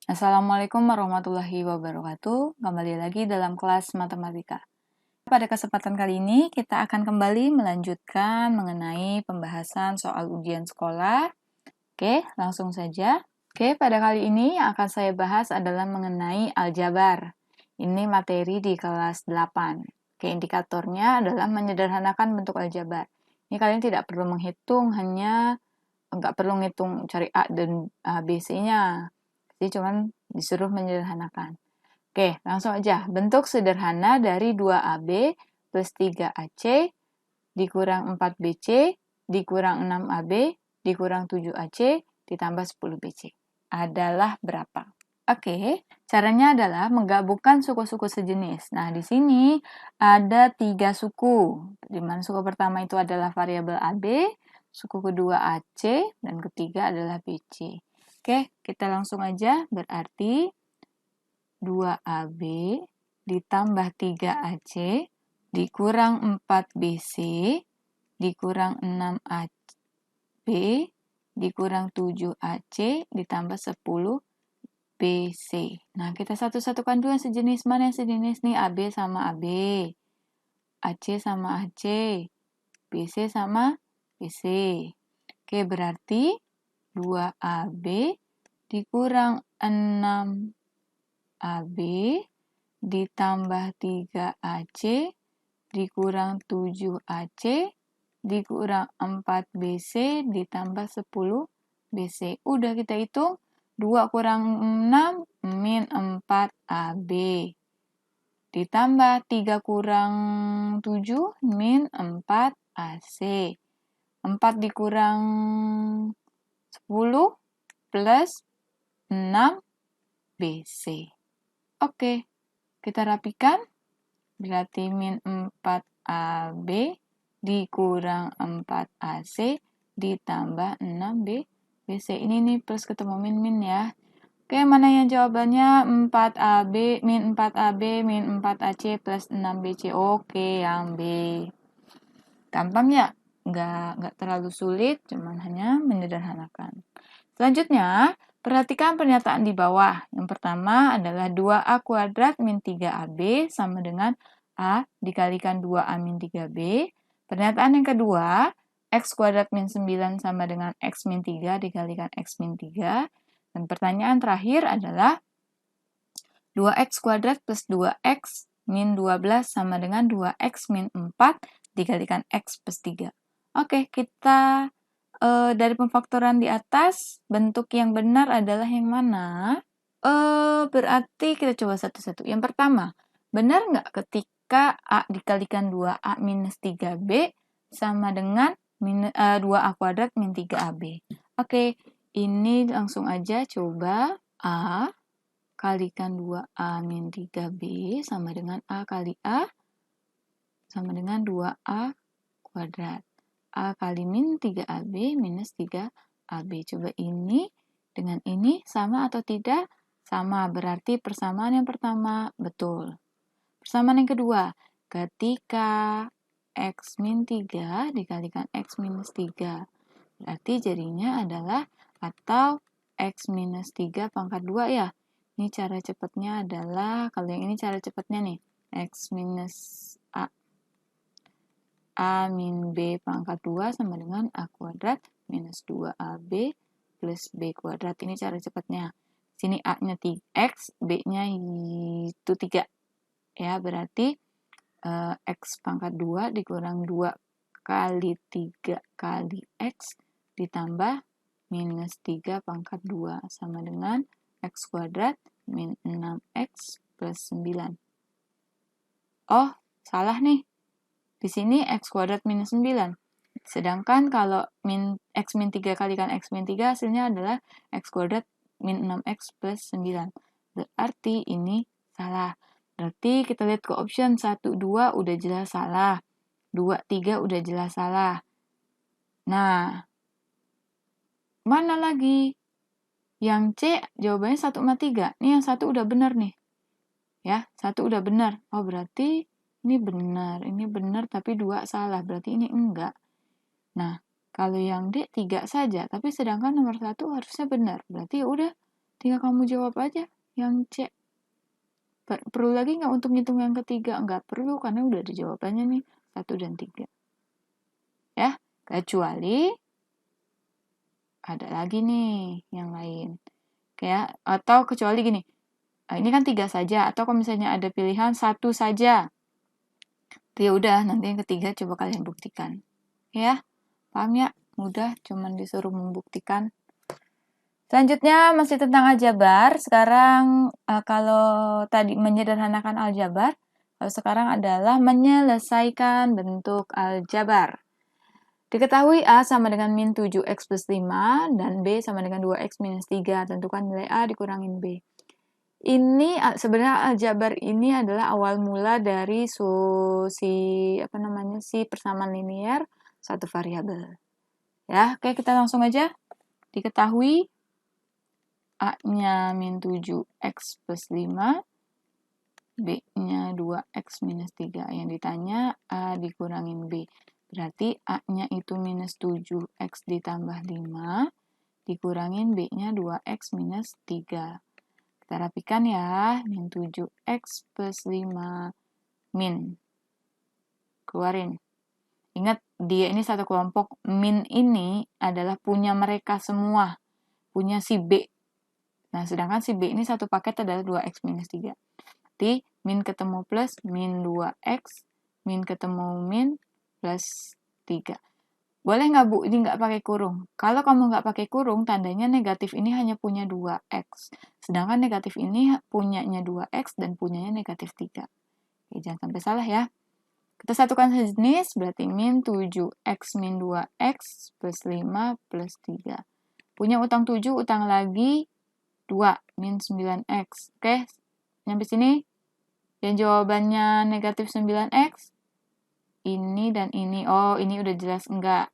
Assalamualaikum warahmatullahi wabarakatuh. Kembali lagi dalam kelas matematika. Pada kesempatan kali ini kita akan kembali melanjutkan mengenai pembahasan soal ujian sekolah. Oke, langsung saja. Oke, pada kali ini yang akan saya bahas adalah mengenai aljabar. Ini materi di kelas 8. Oke, indikatornya adalah menyederhanakan bentuk aljabar. Ini kalian tidak perlu menghitung, hanya nggak perlu ngitung cari A dan BC-nya. Jadi cuman disuruh menyederhanakan. Oke, langsung aja. Bentuk sederhana dari 2AB plus 3AC dikurang 4BC dikurang 6AB dikurang 7AC ditambah 10BC adalah berapa? Oke, caranya adalah menggabungkan suku-suku sejenis. Nah, di sini ada 3 suku. Di mana suku pertama itu adalah variabel AB, suku kedua AC, dan ketiga adalah BC. Oke, kita langsung aja. Berarti 2AB ditambah 3AC dikurang 4BC dikurang 6AB dikurang 7AC ditambah 10BC. Nah, kita satu-satukan dulu yang sejenis. Mana yang sejenis nih? AB sama AB. AC sama AC. BC sama BC. Oke, berarti 2AB dikurang 6AB ditambah 3AC dikurang 7AC dikurang 4BC ditambah 10BC. Udah kita hitung. 2 kurang 6 min 4AB. Ditambah 3 kurang 7 min 4AC. 4 dikurang 10 plus 6BC. Oke, kita rapikan. Berarti min 4AB dikurang 4AC ditambah 6BC. Ini nih plus ketemu min ya. Oke, mana yang jawabannya? 4AB min 4AB min 4AC plus 6BC. Oke, yang B. Gampang ya? Nggak terlalu sulit, cuman hanya menyederhanakan. Selanjutnya, perhatikan pernyataan di bawah. Yang pertama adalah 2A kuadrat min 3AB sama dengan A dikalikan 2A min 3B. Pernyataan yang kedua, X kuadrat min 9 sama dengan X min 3 dikalikan X min 3. Dan pertanyaan terakhir adalah 2X kuadrat plus 2X min 12 sama dengan 2X min 4 dikalikan X plus 3. Oke, kita dari pemfaktoran di atas, bentuk yang benar adalah yang mana? Berarti kita coba satu-satu. Yang pertama, benar nggak ketika A dikalikan 2A minus 3B sama dengan 2A kuadrat min 3AB? Oke, ini langsung aja coba. A kalikan 2A min 3B sama dengan A kali A sama dengan 2A kuadrat. A kali min 3AB minus 3AB. Coba ini dengan ini sama atau tidak? Sama, berarti persamaan yang pertama betul. Persamaan yang kedua, ketika X min 3 dikalikan X minus 3. Berarti jadinya adalah atau X minus 3 pangkat 2 ya. Ini cara cepatnya adalah, kalau yang ini cara cepatnya nih, X minus A min B pangkat 2 sama dengan A kuadrat minus 2AB plus B kuadrat. Ini cara cepatnya. Sini A-nya X, B-nya itu 3. Ya, berarti X pangkat 2 dikurang 2 kali 3 kali X ditambah minus 3 pangkat 2 sama dengan X kuadrat min 6X plus 9. Oh, salah nih. Di sini X kuadrat minus 9. Sedangkan kalau X min 3 kalikan X min 3 hasilnya adalah X kuadrat min 6X plus 9. Berarti ini salah. Berarti kita lihat ke option 1, 2 udah jelas salah. 2, 3 udah jelas salah. Nah, mana lagi? Yang C jawabannya 1 sama 3. Ini yang 1 udah benar nih. Ya, 1 udah benar. Oh, berarti ini benar tapi 2 salah, berarti ini enggak. Nah, kalau yang D 3 saja, tapi sedangkan nomor 1 harusnya benar, berarti ya udah Tinggal kamu jawab aja yang C. Perlu lagi nggak untuk ngitung yang ketiga? Nggak perlu, karena udah ada jawabannya nih, 1 dan 3. Ya, kecuali ada lagi nih yang lain. Kayak, atau kecuali gini, ini kan 3 saja, atau kalau misalnya ada pilihan 1 saja. Ya udah, nanti yang ketiga coba kalian buktikan. Ya, paham ya? Mudah, cuman disuruh membuktikan. Selanjutnya masih tentang aljabar. Sekarang kalau tadi menyederhanakan aljabar, kalau sekarang adalah menyelesaikan bentuk aljabar. Diketahui A sama dengan min 7x plus 5 dan B sama dengan 2x minus 3. Tentukan nilai A dikurangin B. Ini sebenarnya aljabar ini adalah awal mula dari si persamaan linear satu variabel. Ya, oke, kita langsung aja. Diketahui A-nya min 7x plus 5, B-nya 2x minus 3. Yang ditanya A dikurangin B. Berarti A-nya itu minus 7x ditambah 5, dikurangin B-nya 2x minus 3. Kita rapikan ya, min 7x plus 5 min. Keluarin. Ingat, dia ini satu kelompok. Min ini adalah punya mereka semua. Punya si B. Nah, sedangkan si B ini satu paket adalah 2x minus 3. Jadi, min ketemu plus, min 2x, min ketemu min, plus 3. Boleh nggak, Bu? Ini nggak pakai kurung. Kalau kamu nggak pakai kurung, tandanya negatif ini hanya punya 2x. Sedangkan negatif ini punyanya 2x dan punyanya negatif 3. Oke, jangan sampai salah ya. Kita satukan sejenis, berarti min 7x min 2x plus 5 plus 3. Punya utang 7, utang lagi 2, min 9x. Oke, sampai sini. Yang jawabannya negatif 9x. Ini dan ini. Oh, ini udah jelas enggak.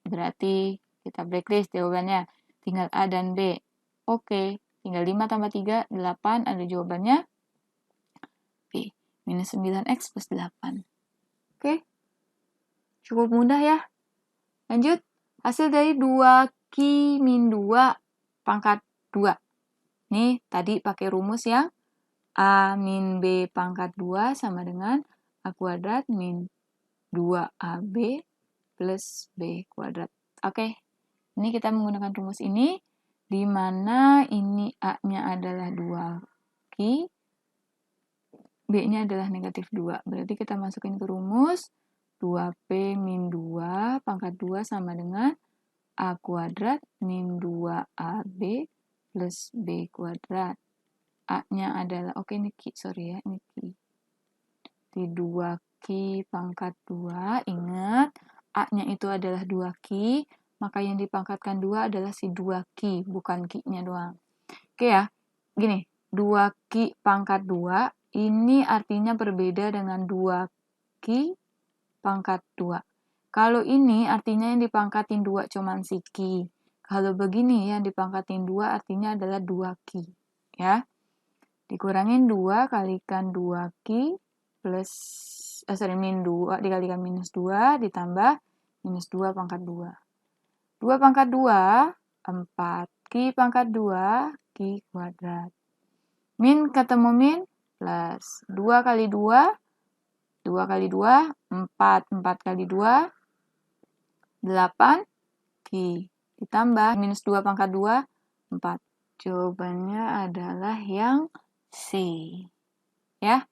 Berarti kita blacklist jawabannya. Tinggal A dan B. Oke, tinggal 5 tambah 3, 8. Ada jawabannya B. Minus 9x plus 8. Oke, cukup mudah ya. Lanjut, hasil dari 2Q min 2 pangkat 2. Nih, tadi pakai rumus yang A min B pangkat 2 sama dengan A kuadrat min 2AB plus B kuadrat. Oke, ini kita menggunakan rumus ini, di mana ini A-nya adalah 2Q, B-nya adalah negatif 2. Berarti kita masukin ke rumus, 2P min 2 pangkat 2 sama dengan A kuadrat min 2AB plus B kuadrat. A-nya adalah, oke ini Q, sorry ya, ini Q. Di 2Q pangkat 2, ingat, A-nya itu adalah 2Q, maka yang dipangkatkan 2 adalah si 2Q, bukan Q-nya doang. Oke ya, gini, 2Q pangkat 2, ini artinya berbeda dengan 2Q pangkat 2. Kalau ini artinya yang dipangkatin 2 cuman si Q. Kalau begini yang dipangkatin 2 artinya adalah 2Q. Ya, dikurangin 2 kalikan 2Q plus, min 2 dikalikan minus 2 ditambah minus 2 pangkat 2. 2 pangkat 2, 4. Q pangkat 2, Q kuadrat. Min ketemu min, plus 2 kali 2, 2 kali 2, 4. 4 kali 2, 8, Q. Ditambah minus 2 pangkat 2, 4. Jawabannya adalah yang C. Ya,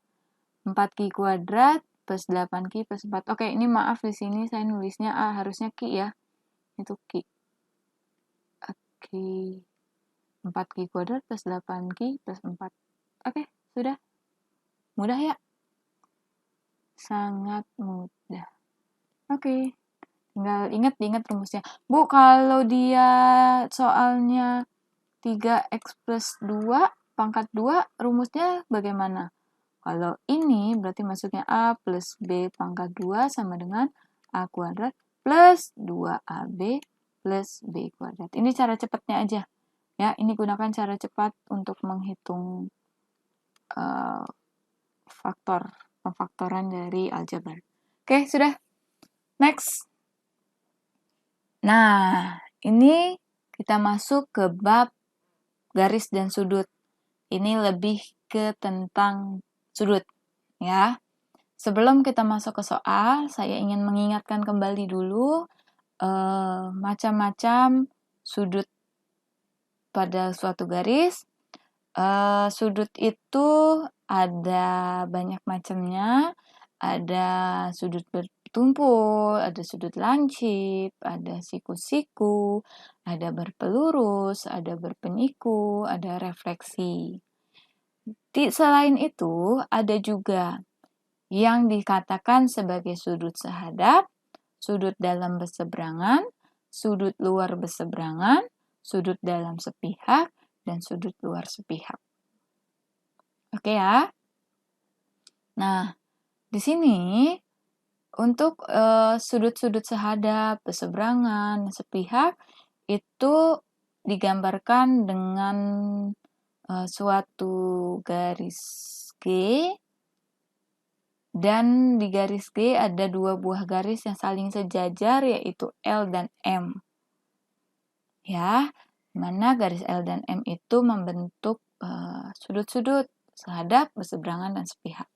4Q kuadrat plus 8Q plus 4. Oke, ini maaf di sini saya nulisnya A, harusnya Q ya. Itu Q. Oke. 4Q kuadrat plus 8Q plus 4. Oke, sudah. Mudah ya? Sangat mudah. Oke. Tinggal ingat rumusnya. Bu, kalau dia soalnya 3x plus 2 pangkat 2, rumusnya bagaimana? Kalau ini berarti masuknya A plus B pangkat 2 sama dengan A kuadrat plus 2AB plus B kuadrat. Ini cara cepatnya aja. Ya, ini gunakan cara cepat untuk menghitung pemfaktoran dari aljabar. Oke, sudah. Next. Nah, ini kita masuk ke bab garis dan sudut. Ini lebih ke tentang sudut, ya. Sebelum kita masuk ke soal, saya ingin mengingatkan kembali dulu macam-macam sudut pada suatu garis. Sudut itu ada banyak macamnya. Ada sudut bertumpul, ada sudut lancip, ada siku-siku, ada berpelurus, ada berpenyiku, ada refleksi. Selain itu, ada juga yang dikatakan sebagai sudut sehadap, sudut dalam berseberangan, sudut luar berseberangan, sudut dalam sepihak, dan sudut luar sepihak. Oke ya? Nah, di sini untuk sudut-sudut sehadap, berseberangan, sepihak itu digambarkan dengan suatu garis G, dan di garis G ada dua buah garis yang saling sejajar, yaitu L dan M. Ya, mana garis L dan M itu membentuk sudut-sudut sehadap, berseberangan, dan sepihak.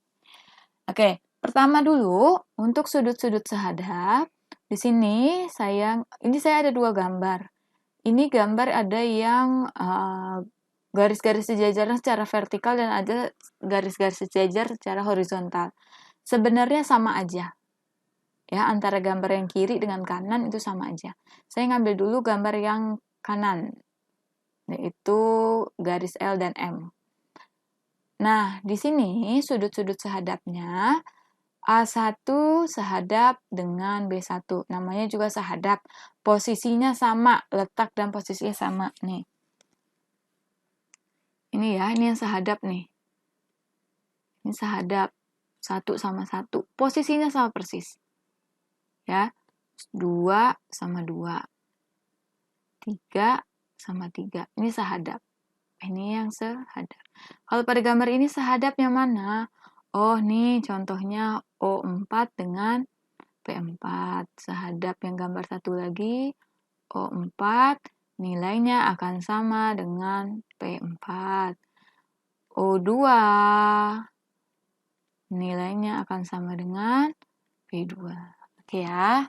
Oke, pertama dulu untuk sudut-sudut sehadap. Di sini saya ada dua gambar. Ini gambar ada yang garis-garis sejajar secara vertikal dan ada garis-garis sejajar secara horizontal. Sebenarnya sama aja. Ya, antara gambar yang kiri dengan kanan itu sama aja. Saya ngambil dulu gambar yang kanan, yaitu garis L dan M. Nah, di sini sudut-sudut sehadapnya A1 sehadap dengan B1. Namanya juga sehadap. Posisinya sama, letak dan posisinya sama. Nih. Ini ya, ini yang sehadap nih. Ini sehadap. 1 sama 1. Posisinya sama persis. Ya. 2 sama 2. 3 sama 3. Ini sehadap. Ini yang sehadap. Kalau pada gambar ini sehadap yang mana? Oh, nih contohnya O4 dengan P4. Sehadap yang gambar satu lagi, O4, nilainya akan sama dengan P4. O2, nilainya akan sama dengan P2. Oke ya.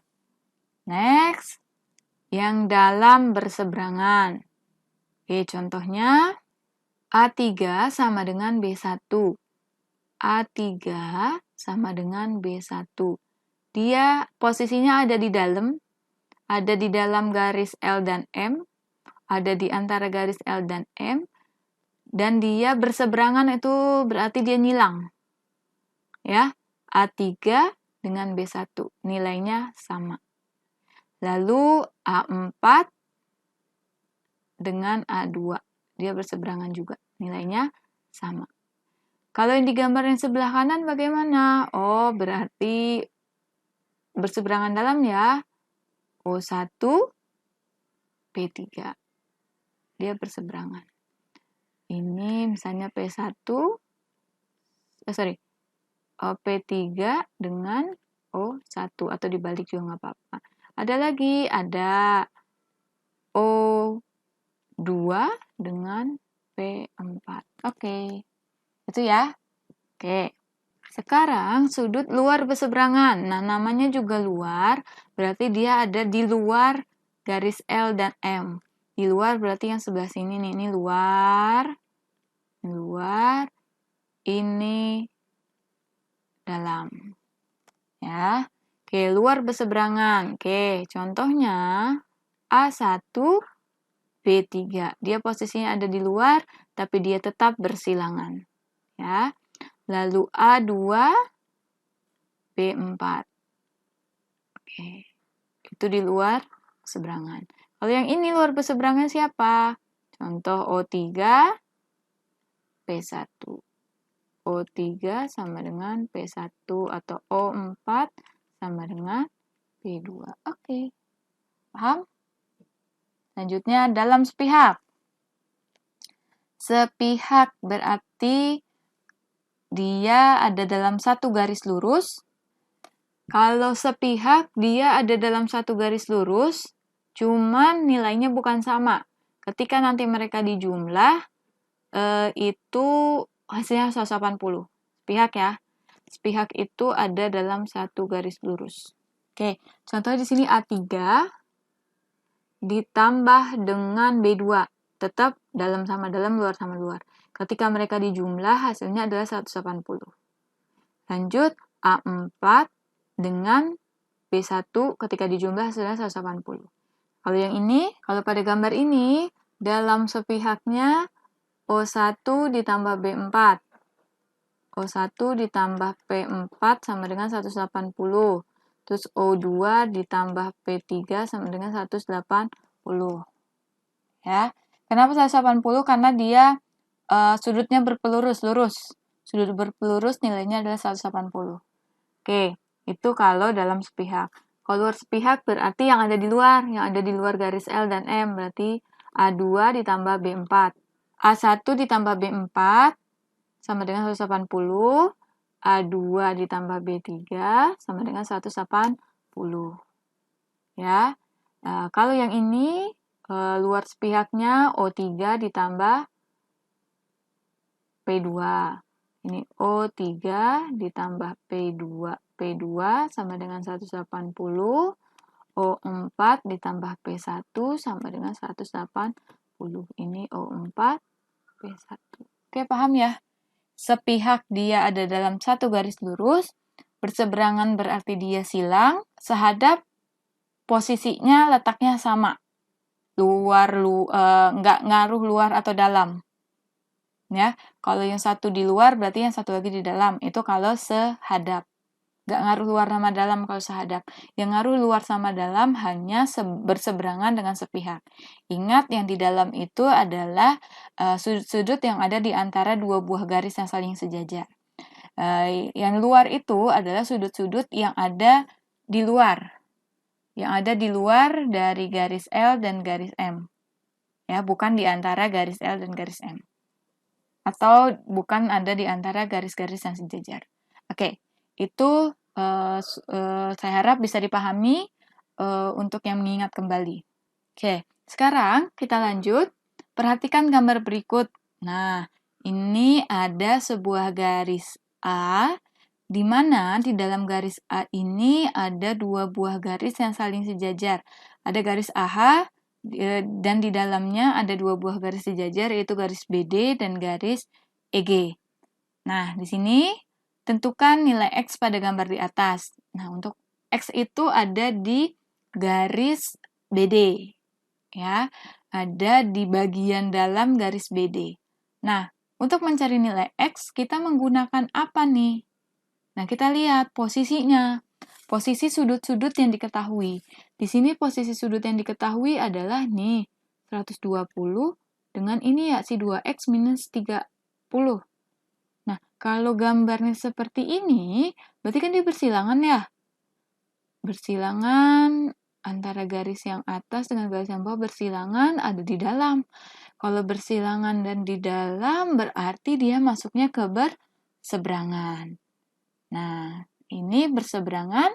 Next, yang dalam berseberangan. Oke, contohnya A3 sama dengan B1. A3 sama dengan B1. Dia posisinya ada di dalam garis L dan M, ada di antara garis L dan M, dan dia berseberangan itu berarti dia nyilang. Ya, A3 dengan B1, nilainya sama. Lalu A4 dengan A2, dia berseberangan juga, nilainya sama. Kalau yang digambar yang sebelah kanan bagaimana? Oh, berarti berseberangan dalam ya. O1, P3. Dia berseberangan. Ini misalnya P1, P3 dengan O1, atau dibalik juga nggak apa-apa. Ada lagi, ada O2 dengan P4. Oke. Itu ya. Oke. Sekarang sudut luar berseberangan. Nah, namanya juga luar, berarti dia ada di luar garis L dan M. Di luar berarti yang sebelah sini nih, ini luar, ini dalam. Ya. Oke, luar berseberangan. Oke, contohnya A1, B3. Dia posisinya ada di luar, tapi dia tetap bersilangan. Ya. Lalu A2, B4. Oke. Itu di luar berseberangan. Kalau yang ini luar berseberangan siapa? Contoh O3, P1. O3 sama dengan P1 atau O4 sama dengan P2. Oke. Paham? Selanjutnya dalam sepihak. Sepihak berarti dia ada dalam satu garis lurus. Kalau sepihak dia ada dalam satu garis lurus, cuman nilainya bukan sama. ketika nanti mereka dijumlah, itu hasilnya 180. Sepihak ya. Sepihak itu ada dalam satu garis lurus. Oke, contohnya di sini A3 ditambah dengan B2. Tetap dalam sama dalam, luar sama luar. Ketika mereka dijumlah, hasilnya adalah 180. Lanjut, A4 dengan B1 ketika dijumlah hasilnya 180. Kalau yang ini, kalau pada gambar ini, dalam sepihaknya O1 ditambah B4. O1 ditambah P4 sama dengan 180. Terus O2 ditambah P3 sama dengan 180. Ya. Kenapa 180? Karena dia sudutnya berpelurus, lurus. Sudut berpelurus nilainya adalah 180. Oke, itu kalau dalam sepihak. Kalau luar sepihak berarti yang ada di luar. Yang ada di luar garis L dan M. Berarti A2 ditambah B4. A1 ditambah B4 sama dengan 180. A2 ditambah B3 sama dengan 180. Ya. Nah, kalau yang ini luar sepihaknya O3 ditambah P2. Ini O3 ditambah P2 sama dengan 180. O4 ditambah P1 sama dengan 180. Ini O4, P1. Oke, paham ya? Sepihak dia ada dalam satu garis lurus, berseberangan berarti dia silang, sehadap posisinya letaknya sama. Nggak ngaruh luar atau dalam. Ya, kalau yang satu di luar berarti yang satu lagi di dalam. Itu kalau sehadap. Nggak ngaruh luar sama dalam kalau sehadap. Yang ngaruh luar sama dalam hanya berseberangan dengan sepihak. Ingat yang di dalam itu adalah sudut-sudut yang ada di antara dua buah garis yang saling sejajar. Yang luar itu adalah sudut-sudut yang ada di luar. Yang ada di luar dari garis L dan garis M. Ya, bukan di antara garis L dan garis M. Atau bukan ada di antara garis-garis yang sejajar. Oke, itu saya harap bisa dipahami untuk yang mengingat kembali. Oke, sekarang kita lanjut. Perhatikan gambar berikut. Nah, ini ada sebuah garis A, di mana di dalam garis A ini ada dua buah garis yang saling sejajar. Ada garis AH, dan di dalamnya ada dua buah garis sejajar, yaitu garis BD dan garis EG. Nah, di sini tentukan nilai X pada gambar di atas. Nah, untuk X itu ada di garis BD. Ya, ada di bagian dalam garis BD. Nah, untuk mencari nilai X, kita menggunakan apa nih? Nah, kita lihat posisinya. Posisi sudut-sudut yang diketahui. Di sini posisi sudut yang diketahui adalah nih, 120 dengan ini ya, si 2X minus 30. Nah, kalau gambarnya seperti ini, berarti kan dia bersilangan ya. Bersilangan antara garis yang atas dengan garis yang bawah bersilangan ada di dalam. Kalau bersilangan dan di dalam berarti dia masuknya ke berseberangan. Nah, ini berseberangan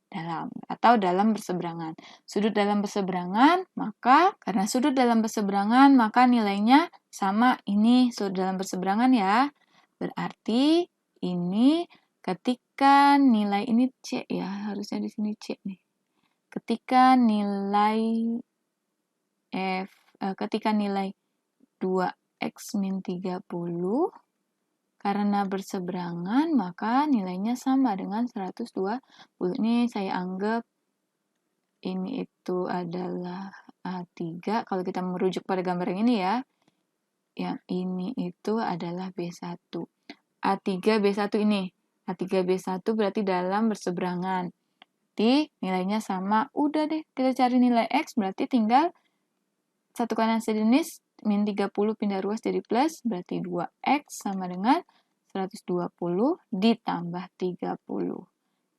dalam atau dalam berseberangan. Sudut dalam berseberangan, maka karena sudut dalam berseberangan, maka nilainya sama ini sudut dalam berseberangan ya. Berarti ini ketika nilai ini C ya, harusnya di sini C nih. Ketika nilai ketika nilai 2X min 30 karena berseberangan, maka nilainya sama dengan 120. Ini saya anggap ini itu adalah A3. Kalau kita merujuk pada gambar yang ini ya, yang ini itu adalah B1. A3, B1 ini. A3, B1 berarti dalam berseberangan. Berarti nilainya sama. Udah deh, kita cari nilai X, berarti tinggal satu kanan sejenis, min 30 pindah ruas jadi plus, berarti 2X sama dengan 120 ditambah 30.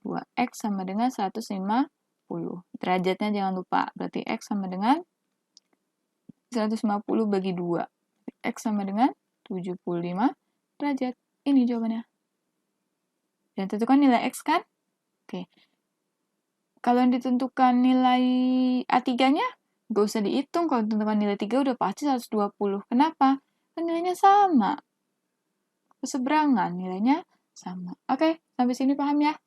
2X sama dengan 150. Derajatnya jangan lupa. Berarti X sama dengan 150 bagi 2. X sama dengan 75 derajat. Ini jawabannya. Dan tentukan nilai X kan? Oke. Kalau yang ditentukan nilai A3-nya, Gak usah dihitung, kalau ditentukan nilai 3 udah pasti 120. Kenapa? Kan nilainya sama. Berseberangan, nilainya sama. Oke, sampai sini paham ya?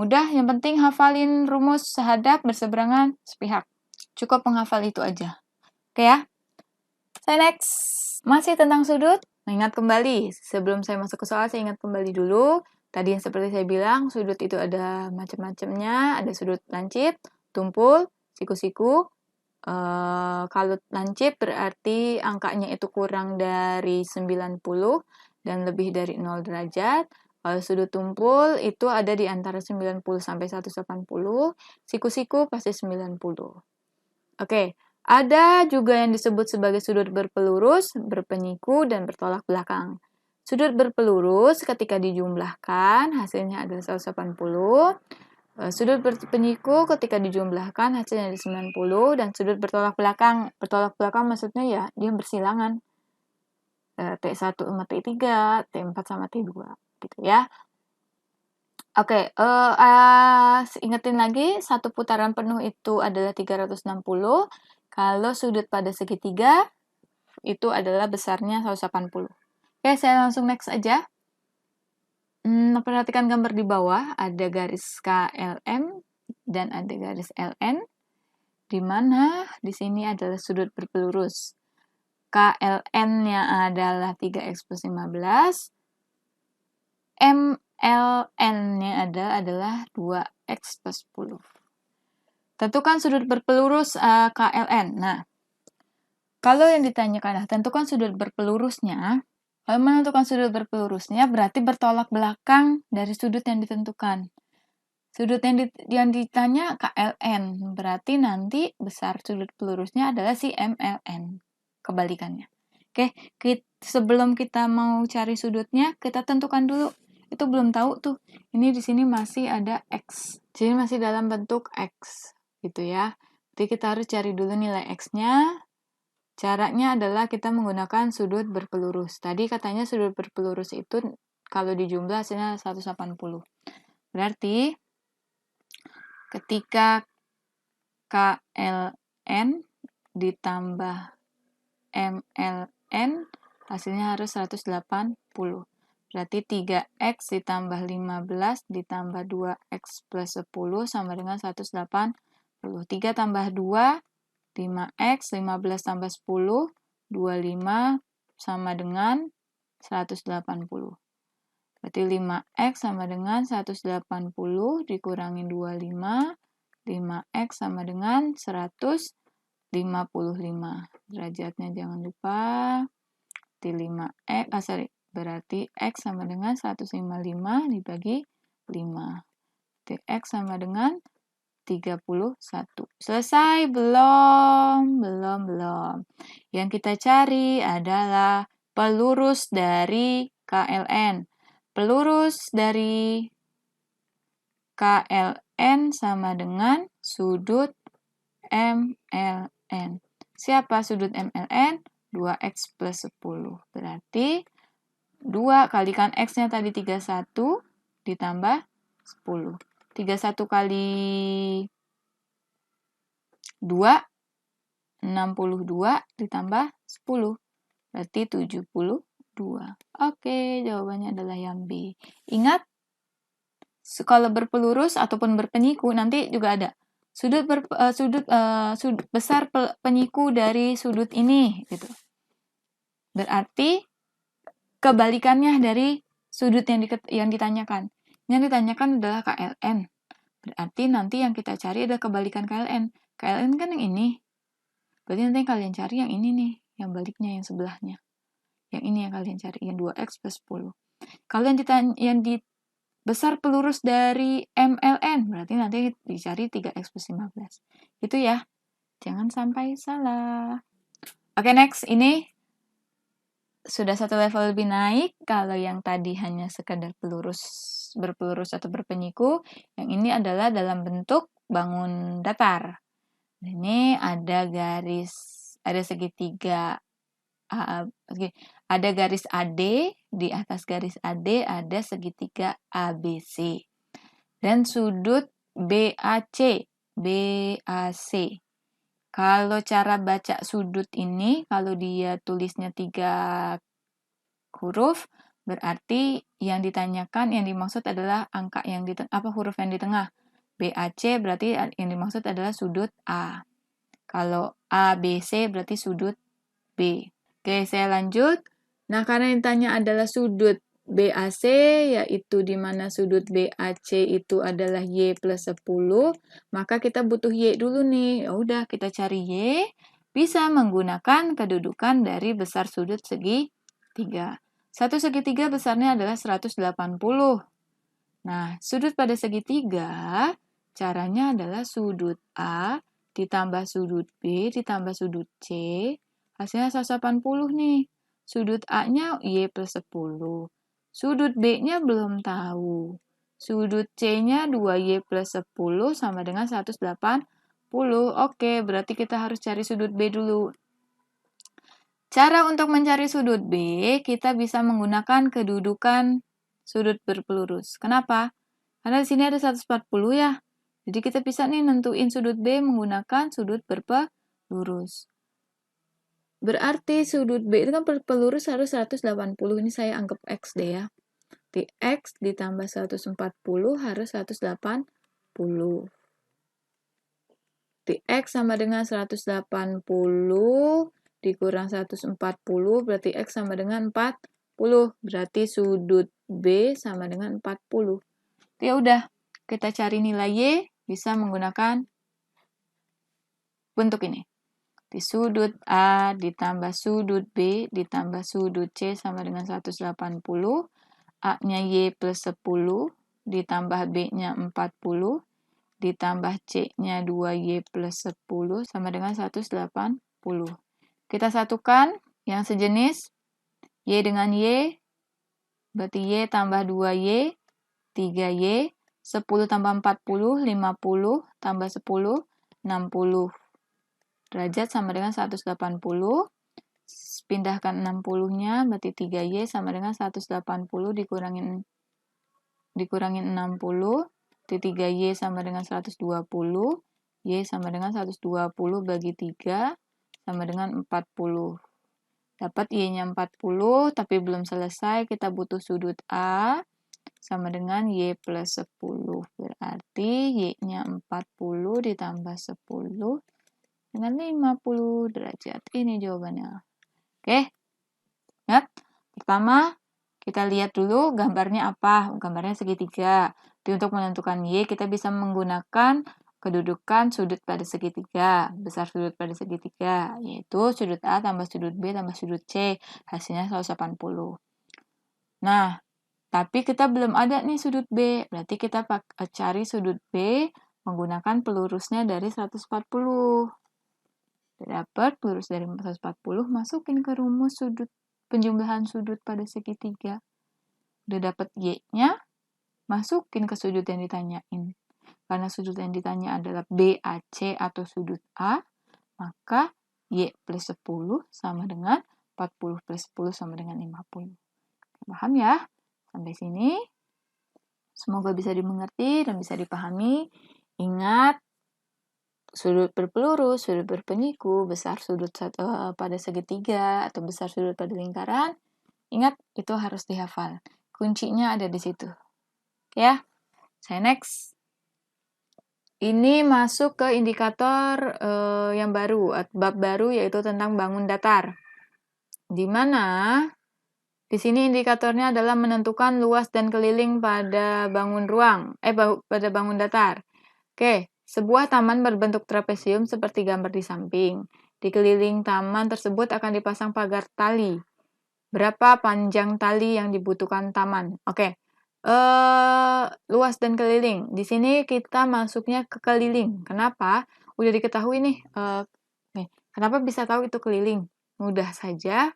Mudah, yang penting hafalin rumus sehadap, berseberangan, sepihak. Cukup menghafal itu aja. Oke ya? Saya next. Masih tentang sudut. Ingat kembali, sebelum saya masuk ke soal, saya ingat kembali dulu. Tadi yang seperti saya bilang, sudut itu ada macam-macamnya. Ada sudut lancip, tumpul, siku-siku. Kalau lancip berarti angkanya itu kurang dari 90 dan lebih dari 0 derajat. Kalau sudut tumpul itu ada di antara 90 sampai 180. Siku-siku pasti 90. Oke, ada juga yang disebut sebagai sudut berpelurus, berpenyiku, dan bertolak belakang. Sudut berpelurus ketika dijumlahkan hasilnya adalah 180. Sudut berpenyiku ketika dijumlahkan hasilnya ada 90. Dan sudut bertolak belakang maksudnya ya dia bersilangan. T1 sama T3, T4 sama T2 gitu ya. Oke, ingetin lagi, satu putaran penuh itu adalah 360. Kalau sudut pada segitiga, itu adalah besarnya 180. Oke, saya langsung next aja. Perhatikan gambar di bawah, ada garis KLM dan ada garis LN, di mana di sini adalah sudut berpelurus. KLN-nya adalah 3x plus 15, MLN-nya adalah 2x plus 10. Tentukan sudut berpelurus KLN. Nah, kalau yang ditanyakan, tentukan sudut berpelurusnya. Kalau menentukan sudut berpelurusnya berarti bertolak belakang dari sudut yang ditentukan. Sudut yang ditanya KLN, berarti nanti besar sudut pelurusnya adalah si MLN. Kebalikannya. Oke, sebelum kita mau cari sudutnya, kita tentukan dulu. Itu belum tahu tuh. Ini di sini masih ada X. Jadi masih dalam bentuk X. Gitu ya. Jadi kita harus cari dulu nilai X-nya. Caranya adalah kita menggunakan sudut berpelurus. Tadi katanya sudut berpelurus itu kalau dijumlah hasilnya 180. Berarti ketika KLN ditambah MLN hasilnya harus 180. Berarti 3x ditambah 15 ditambah 2x plus 10 sama dengan 180. 3 tambah 2, 5x, 15 tambah 10, 25 sama dengan 180. Berarti 5x sama dengan 180 dikurangin 25, 5x sama dengan 155. Derajatnya jangan lupa. Berarti x sama dengan 155 dibagi 5. X sama dengan 31. Selesai? Belum. Yang kita cari adalah pelurus dari KLN. Pelurus dari KLN sama dengan sudut MLN. Siapa sudut MLN? 2x plus 10. Berarti 2 kalikan x-nya tadi 31 ditambah 10. 31 kali 2, 62 ditambah 10. Berarti 72. Oke, jawabannya adalah yang B. Ingat, kalau berpelurus ataupun berpenyiku, nanti juga ada. Sudut besar penyiku dari sudut ini. Gitu. Berarti kebalikannya dari sudut yang ditanyakan. Yang ditanyakan adalah KLN. Berarti nanti yang kita cari adalah kebalikan KLN. KLN kan yang ini. Berarti nanti yang kalian cari yang ini nih. Yang baliknya, yang sebelahnya. Yang ini yang kalian cari. Yang 2x plus 10. Kalau yang di besar pelurus dari MLN. Berarti nanti dicari 3x plus 15. Itu ya. Jangan sampai salah. Oke, next. Ini sudah satu level lebih naik. Kalau yang tadi hanya sekedar berpelurus atau berpenyiku, yang ini adalah dalam bentuk bangun datar. Ini ada segitiga, ada garis AD, di atas garis AD ada segitiga ABC. Dan sudut BAC. Kalau cara baca sudut ini, kalau dia tulisnya 3 huruf, berarti yang ditanyakan, yang dimaksud adalah angka yang huruf yang di tengah. BAC berarti yang dimaksud adalah sudut A. Kalau ABC berarti sudut B. Oke, saya lanjut. Nah, karena yang ditanya adalah sudut BAC, yaitu di mana sudut BAC itu adalah Y plus 10, maka kita butuh Y dulu nih. Ya udah, kita cari Y, bisa menggunakan kedudukan dari besar sudut segitiga. Satu segitiga besarnya adalah 180. Nah, sudut pada segitiga, caranya adalah sudut A ditambah sudut B ditambah sudut C, hasilnya 180 nih. Sudut A-nya Y plus 10. Sudut B-nya belum tahu. Sudut C-nya 2Y plus 10 sama dengan 180. Oke, berarti kita harus cari sudut B dulu. Cara untuk mencari sudut B, kita bisa menggunakan kedudukan sudut berpelurus. Kenapa? Karena di sini ada 140 ya. Jadi kita bisa nih nentuin sudut B menggunakan sudut berpelurus. Berarti sudut B itu kan berpelurus harus 180. Ini saya anggap X deh ya. Di X ditambah 140 harus 180. Di X sama dengan 180 dikurang 140 berarti X sama dengan 40. Berarti sudut B sama dengan 40. Ya udah, kita cari nilai Y bisa menggunakan bentuk ini. Di sudut A ditambah sudut B ditambah sudut C sama dengan 180. A-nya Y plus 10 ditambah B-nya 40 ditambah C-nya 2Y plus 10 sama dengan 180. Kita satukan yang sejenis. Y dengan Y berarti Y tambah 2Y 3Y 10 tambah 40 50 tambah 10 60 derajat sama dengan 180. Pindahkan 60-nya, berarti 3Y sama dengan 180 dikurangin 60. 3Y sama dengan 120. Y sama dengan 120 bagi 3 sama dengan 40. Dapat Y-nya 40, tapi belum selesai. Kita butuh sudut A sama dengan Y plus 10. Berarti Y-nya 40 ditambah 10 dengan 50 derajat. Ini jawabannya. Oke, ingat. Pertama, kita lihat dulu gambarnya apa. Gambarnya segitiga. Jadi untuk menentukan Y, kita bisa menggunakan kedudukan sudut pada segitiga. Besar sudut pada segitiga, yaitu sudut A tambah sudut B tambah sudut C. Hasilnya 180. Nah, tapi kita belum ada nih sudut B. Berarti kita cari sudut B menggunakan pelurusnya dari 140. Dapat pelurus dari 140, masukin ke rumus sudut penjumlahan sudut pada segitiga. Udah dapat Y-nya, masukin ke sudut yang ditanyain. Karena sudut yang ditanya adalah BAC atau sudut A, maka Y plus 10 sama dengan 40 plus 10 sama dengan 50. Paham ya? Sampai sini. Semoga bisa dimengerti dan bisa dipahami. Ingat, sudut berpelurus, sudut berpenyiku, besar sudut pada segitiga, atau besar sudut pada lingkaran. Ingat, itu harus dihafal. Kuncinya ada di situ. Ya, saya next. Ini masuk ke indikator yang baru, bab baru yaitu tentang bangun datar. Di mana di sini indikatornya adalah menentukan luas dan keliling pada bangun pada bangun datar. Oke, sebuah taman berbentuk trapesium seperti gambar di samping. Di keliling taman tersebut akan dipasang pagar tali. Berapa panjang tali yang dibutuhkan taman? Oke. Luas dan keliling. Di sini kita masuknya ke keliling. Kenapa? Udah diketahui nih. Kenapa bisa tahu itu keliling? Mudah saja.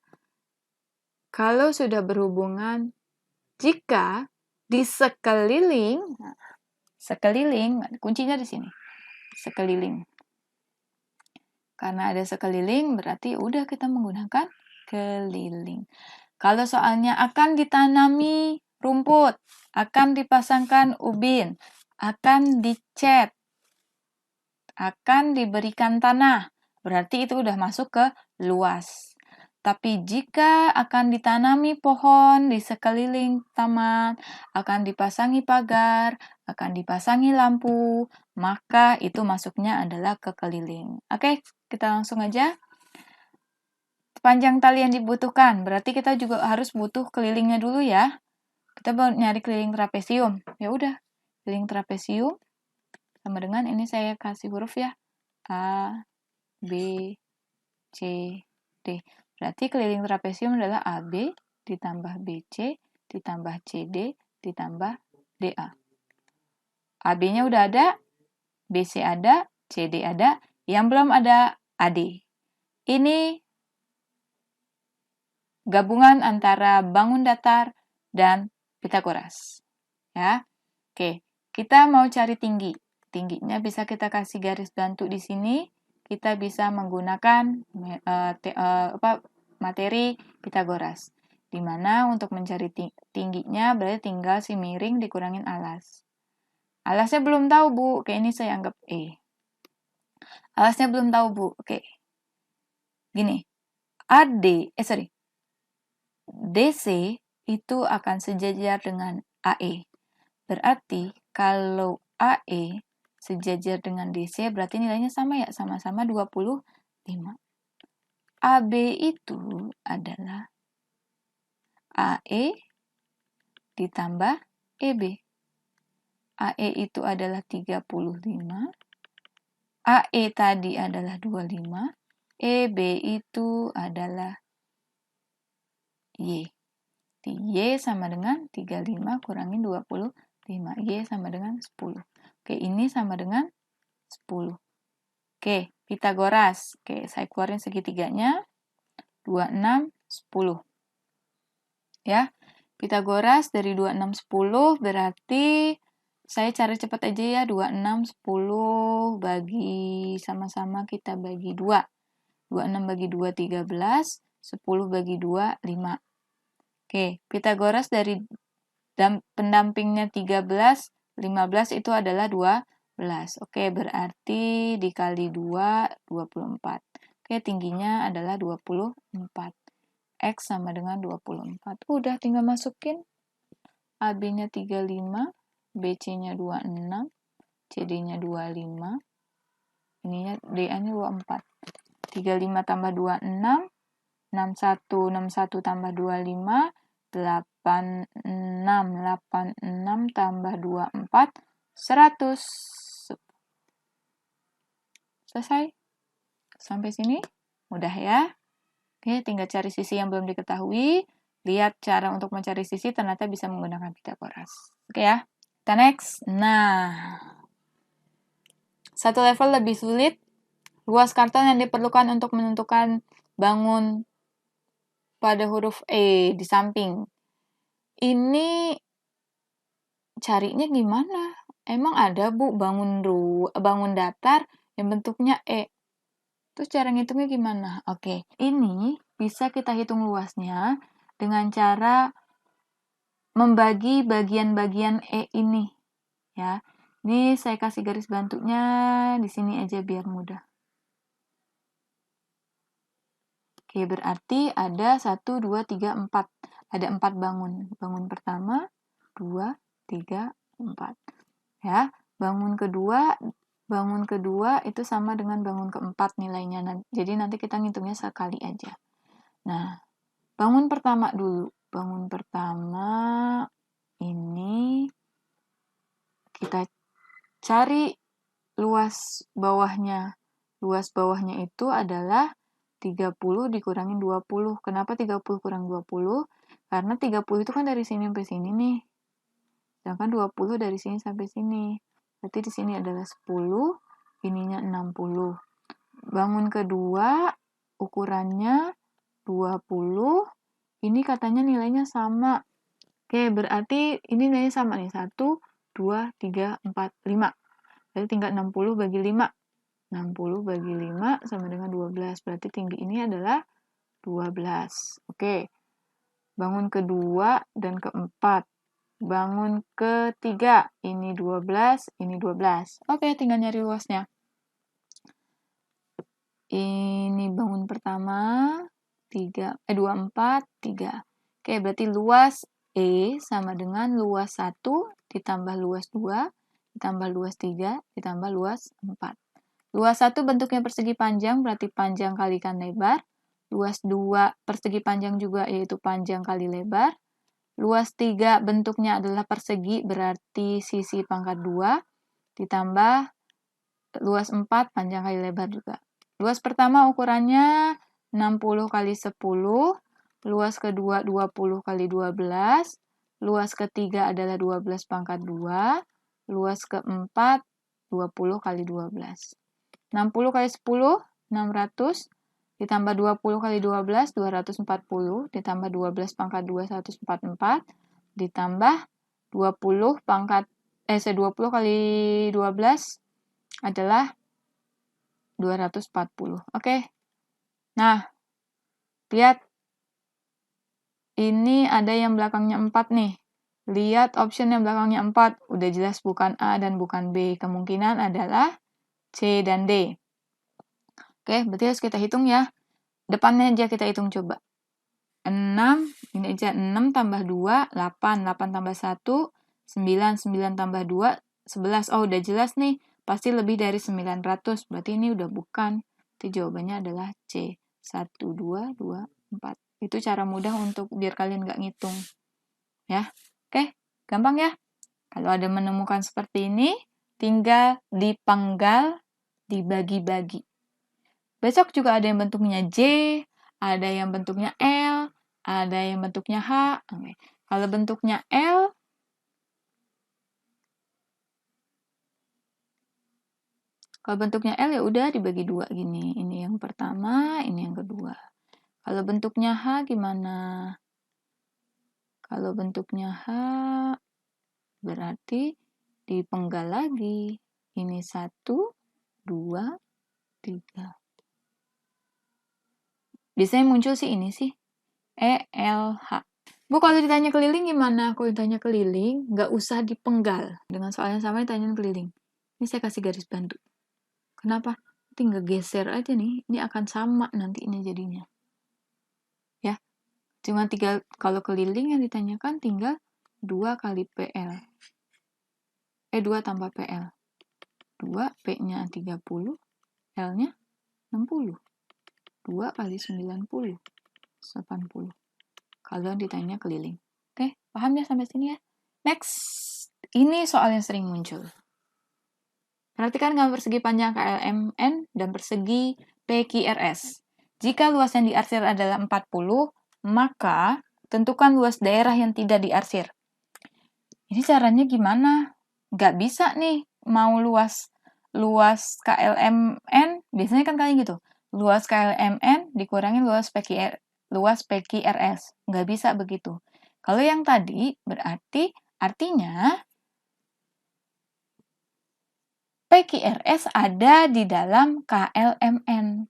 Kalau sudah berhubungan, jika di sekeliling, kuncinya di sini. Sekeliling. Karena ada sekeliling, berarti udah kita menggunakan keliling. Kalau soalnya akan ditanami rumput, akan dipasangkan ubin, akan dicat, akan diberikan tanah, berarti itu udah masuk ke luas. Tapi jika akan ditanami pohon di sekeliling taman, akan dipasangi pagar, akan dipasangi lampu, maka itu masuknya adalah ke keliling. Oke, kita langsung aja. Panjang tali yang dibutuhkan, berarti kita juga harus butuh kelilingnya dulu ya. Kita mau nyari keliling trapesium. Ya udah, keliling trapesium sama dengan ini saya kasih huruf ya. A, B, C, D. Berarti keliling trapesium adalah AB ditambah BC ditambah CD ditambah DA. AB-nya udah ada, BC ada, CD ada, yang belum ada AD. Ini gabungan antara bangun datar dan Pitagoras. Ya. Oke, kita mau cari tinggi. Tingginya bisa kita kasih garis bantu di sini. Kita bisa menggunakan materi Pitagoras. Di mana untuk mencari tingginya berarti tinggal si miring dikurangin alas. Alasnya belum tahu, Bu. Oke, ini saya anggap E. Alasnya belum tahu, Bu. Oke. Gini. DC itu akan sejajar dengan AE. Berarti kalau AE sejajar dengan DC berarti nilainya sama ya, sama-sama 25. AB itu adalah AE ditambah EB. AE itu adalah 35. AE tadi adalah 25. EB itu adalah Y. Y sama dengan 35 kurangin 25. Y sama dengan 10. Oke, ini sama dengan 10. Oke, Pitagoras. Oke, saya keluarin segitiganya. 26, 10. Ya, Pitagoras dari 26, 10 berarti saya cari cepat aja ya. 26, 10 bagi sama-sama kita bagi 2. 26 bagi 2, 13. 10 bagi 2, 5. Oke, Pitagoras dari pendampingnya 13, 15 itu adalah 12. Oke, berarti dikali 2, 24. Oke, tingginya adalah 24. X sama dengan 24. Udah, tinggal masukin. AB-nya 35, BC-nya 26, CD-nya 25, ininya DA-nya 24. 35 tambah 26, 61, 61 tambah 25, 86 tambah 24, 100. Selesai. Sampai sini mudah ya. Oke, tinggal cari sisi yang belum diketahui. Lihat cara untuk mencari sisi ternyata bisa menggunakan Pitagoras. Oke ya. Kita next. Nah, satu level lebih sulit. Luas karton yang diperlukan untuk menentukan bangun pada huruf E di samping. Ini carinya gimana? Emang ada, Bu, bangun datar yang bentuknya E. Terus cara ngitungnya gimana? Oke, ini bisa kita hitung luasnya dengan cara membagi bagian-bagian E ini. Ya, ini saya kasih garis bantunya di sini aja biar mudah. Oke, berarti ada 1, 2, 3, 4. Ada 4 bangun. Bangun pertama, 2, 3, 4. Ya, bangun kedua itu sama dengan bangun keempat nilainya. Jadi nanti kita ngitungnya sekali aja. Nah, bangun pertama dulu. Bangun pertama ini kita cari luas bawahnya. Luas bawahnya itu adalah 30 dikurangin 20. Kenapa 30 kurang 20? Karena 30 itu kan dari sini sampai sini nih. Sedangkan 20 dari sini sampai sini. Berarti di sini adalah 10, ininya 60. Bangun kedua, ukurannya 20. Ini katanya nilainya sama. Oke, berarti ini nilainya sama nih. 1, 2, 3, 4, 5. Berarti tinggal 60 bagi 5. 60 bagi 5 sama dengan 12. Berarti tinggi ini adalah 12. Oke. Bangun kedua dan keempat. Bangun ketiga. Ini 12, ini 12. Oke, tinggal nyari luasnya. Ini bangun pertama, 24, 3. Oke, berarti luas E sama dengan luas 1 ditambah luas 2, ditambah luas 3, ditambah luas 4. Luas 1 bentuknya persegi panjang, berarti panjang kalikan lebar. Luas 2 persegi panjang juga, yaitu panjang kali lebar. Luas 3 bentuknya adalah persegi, berarti sisi pangkat 2, ditambah luas 4 panjang kali lebar juga. Luas pertama ukurannya 60 kali 10, luas kedua 20 kali 12, luas ketiga adalah 12 pangkat 2, luas keempat 20 kali 12. 60 kali 10, 600, ditambah 20 kali 12, 240, ditambah 12 pangkat 2, 144, ditambah 20 pangkat 20 kali 12 adalah 240. Oke. Nah, lihat. Ini ada yang belakangnya 4 nih. Lihat option yang belakangnya 4. Udah jelas bukan A dan bukan B. Kemungkinan adalah C dan D. Oke, berarti harus kita hitung ya. Depannya aja kita hitung coba. 6, ini aja 6 tambah 2, 8, 8 tambah 1, 9, 9 tambah 2, 11. Oh, udah jelas nih. Pasti lebih dari 900. Berarti ini udah bukan. Jadi jawabannya adalah C. 1, 2, 2, 4. Itu cara mudah untuk biar kalian nggak ngitung. Ya, oke, gampang ya. Kalau ada menemukan seperti ini, tinggal dipenggal, dibagi-bagi. Besok juga ada yang bentuknya J, ada yang bentuknya L, ada yang bentuknya H. Oke. Kalau bentuknya L, ya udah dibagi 2 gini. Ini yang pertama, ini yang kedua. Kalau bentuknya H gimana? Kalau bentuknya H berarti dipenggal lagi. Ini 1, 2, 3. Biasanya muncul sih ini sih. E, L, H. Bu, kalau ditanya keliling gimana? Kalau ditanya keliling, nggak usah dipenggal. Dengan soal yang sama ditanya keliling. Ini saya kasih garis bantu. Kenapa? Tinggal geser aja nih. Ini akan sama nanti ini jadinya. Ya. Cuma tinggal, kalau keliling yang ditanyakan tinggal 2 kali PL. 2 tambah PL. 2, P-nya 30, L-nya 60. 2 kali 90, 80. Kalau ditanya keliling. Oke, paham ya sampai sini ya? Next, ini soal yang sering muncul. Perhatikan gambar persegi panjang KLMN dan persegi PQRS. Jika luas yang diarsir adalah 40, maka tentukan luas daerah yang tidak diarsir. Ini caranya gimana? Nggak bisa nih, mau luas KLMN, biasanya kan kayak gitu. Luas KLMN dikurangi luas PQRS. Nggak bisa begitu. Kalau yang tadi berarti artinya PQRS ada di dalam KLMN.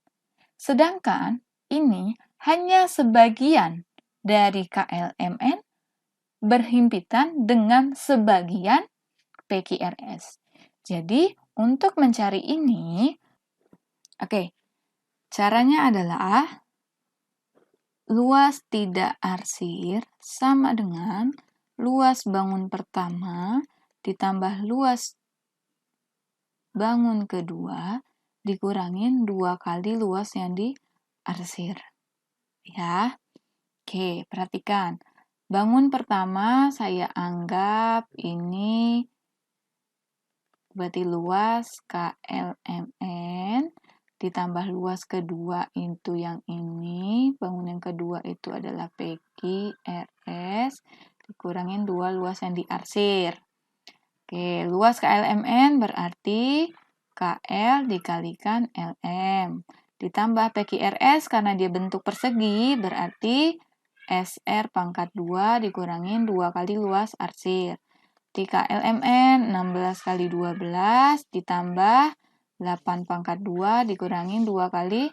Sedangkan ini hanya sebagian dari KLMN berhimpitan dengan sebagian PQRS. Jadi, untuk mencari ini, caranya adalah luas tidak arsir sama dengan luas bangun pertama ditambah luas bangun kedua dikurangin 2 kali luas yang diarsir. Ya. Oke, perhatikan. Bangun pertama saya anggap ini berarti luas KLMN ditambah luas kedua itu yang ini. Bangun yang kedua itu adalah PQRS dikurangin 2 luas yang diarsir. Oke, luas KLMN berarti KL dikalikan LM. Ditambah PQRS karena dia bentuk persegi berarti SR pangkat 2 dikurangin 2 kali luas arsir. Di KLMN 16 kali 12 ditambah 8 pangkat 2 dikurangin 2 kali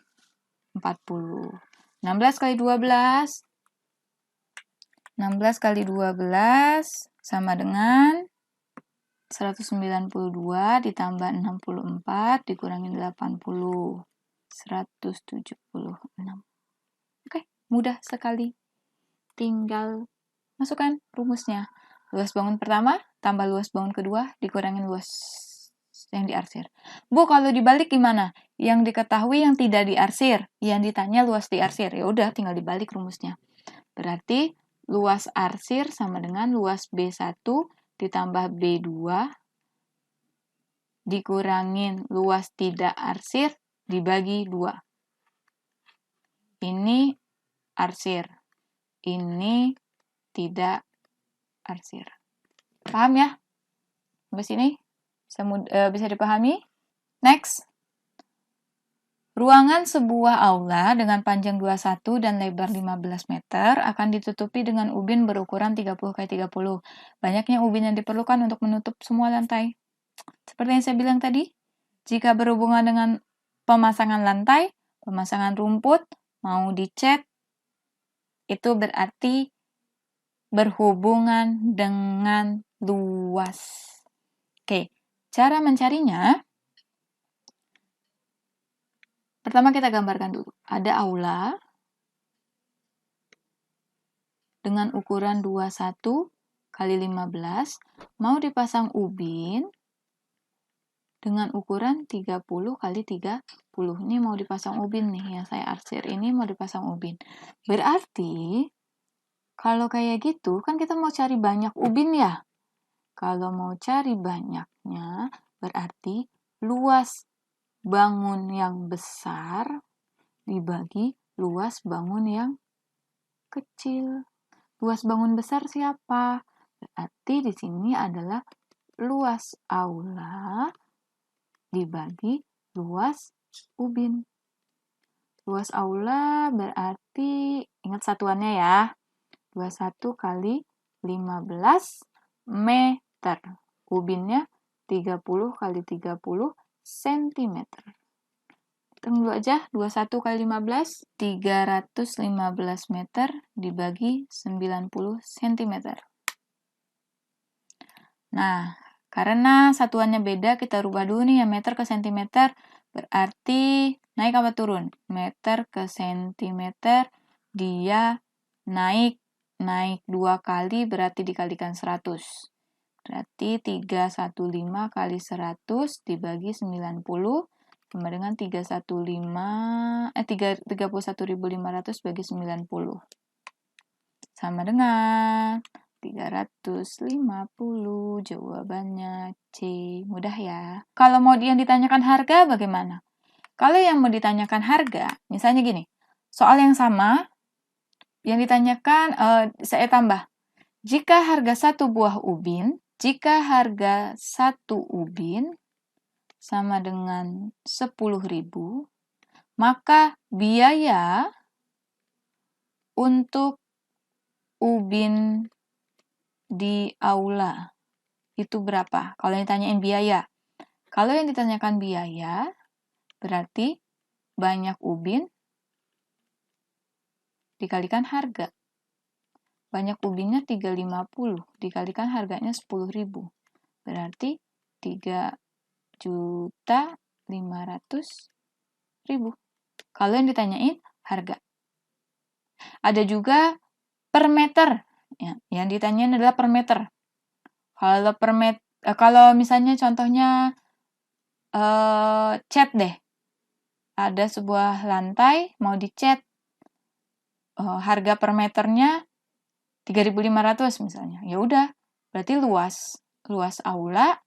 40. 16 kali 12 sama dengan 192 ditambah 64 dikurangin 80. 176. Oke, mudah sekali. Tinggal masukkan rumusnya. Luas bangun pertama tambah luas bangun kedua dikurangin luas yang diarsir. Bu, kalau dibalik gimana? Yang diketahui yang tidak diarsir, yang ditanya luas diarsir. Ya udah, tinggal dibalik rumusnya. Berarti luas arsir sama dengan luas B1 ditambah B2 dikurangin luas tidak arsir dibagi 2. Ini arsir. Ini tidak arsir. Paham ya? Sampai sini? Bisa dipahami? Next. Ruangan sebuah aula dengan panjang 21 dan lebar 15 meter akan ditutupi dengan ubin berukuran 30x30. Banyaknya ubin yang diperlukan untuk menutup semua lantai. Seperti yang saya bilang tadi, jika berhubungan dengan pemasangan lantai, pemasangan rumput, mau dicat, itu berarti berhubungan dengan luas. Oke, cara mencarinya, pertama kita gambarkan dulu. Ada aula dengan ukuran 21 kali 15, mau dipasang ubin dengan ukuran 30 kali 30. Ini mau dipasang ubin nih, yang saya arsir ini mau dipasang ubin. Berarti, kalau kayak gitu, kan kita mau cari banyak ubin ya? Kalau mau cari banyaknya, berarti luas bangun yang besar dibagi luas bangun yang kecil. Luas bangun besar siapa? Berarti di sini adalah luas aula dibagi luas ubin. Luas aula berarti, ingat satuannya ya, 21 kali 15 meter. Ubinnya 30 kali 30 cm. Hitung dulu aja, 21 kali 15, 315 meter dibagi 90 cm. Nah, karena satuannya beda, kita rubah dulu nih ya, meter ke cm. Berarti naik apa turun? Meter ke cm, dia naik 2 kali, berarti dikalikan 100. Berarti 315 kali 100 dibagi 90 sama dengan 31.500 bagi 90. Sama dengan 350. Jawabannya C. Mudah ya. Kalau mau yang ditanyakan harga bagaimana? Kalau yang mau ditanyakan harga, misalnya gini. Soal yang sama, yang ditanyakan saya tambah. Jika harga 1 buah ubin, sama dengan 10.000, maka biaya untuk ubin di aula itu berapa? Kalau yang ditanyain biaya. Kalau yang ditanyakan biaya, berarti banyak ubin dikalikan harga. Banyak ubinnya 350 dikalikan harganya 10.000. Berarti 3.500.000. Kalau yang ditanyain harga. Ada juga per meter. Ya, yang ditanyain adalah per meter. Kalau misalnya contohnya cat deh. Ada sebuah lantai mau dicat. Harga per meternya 3.500 misalnya. Ya udah, berarti luas aula,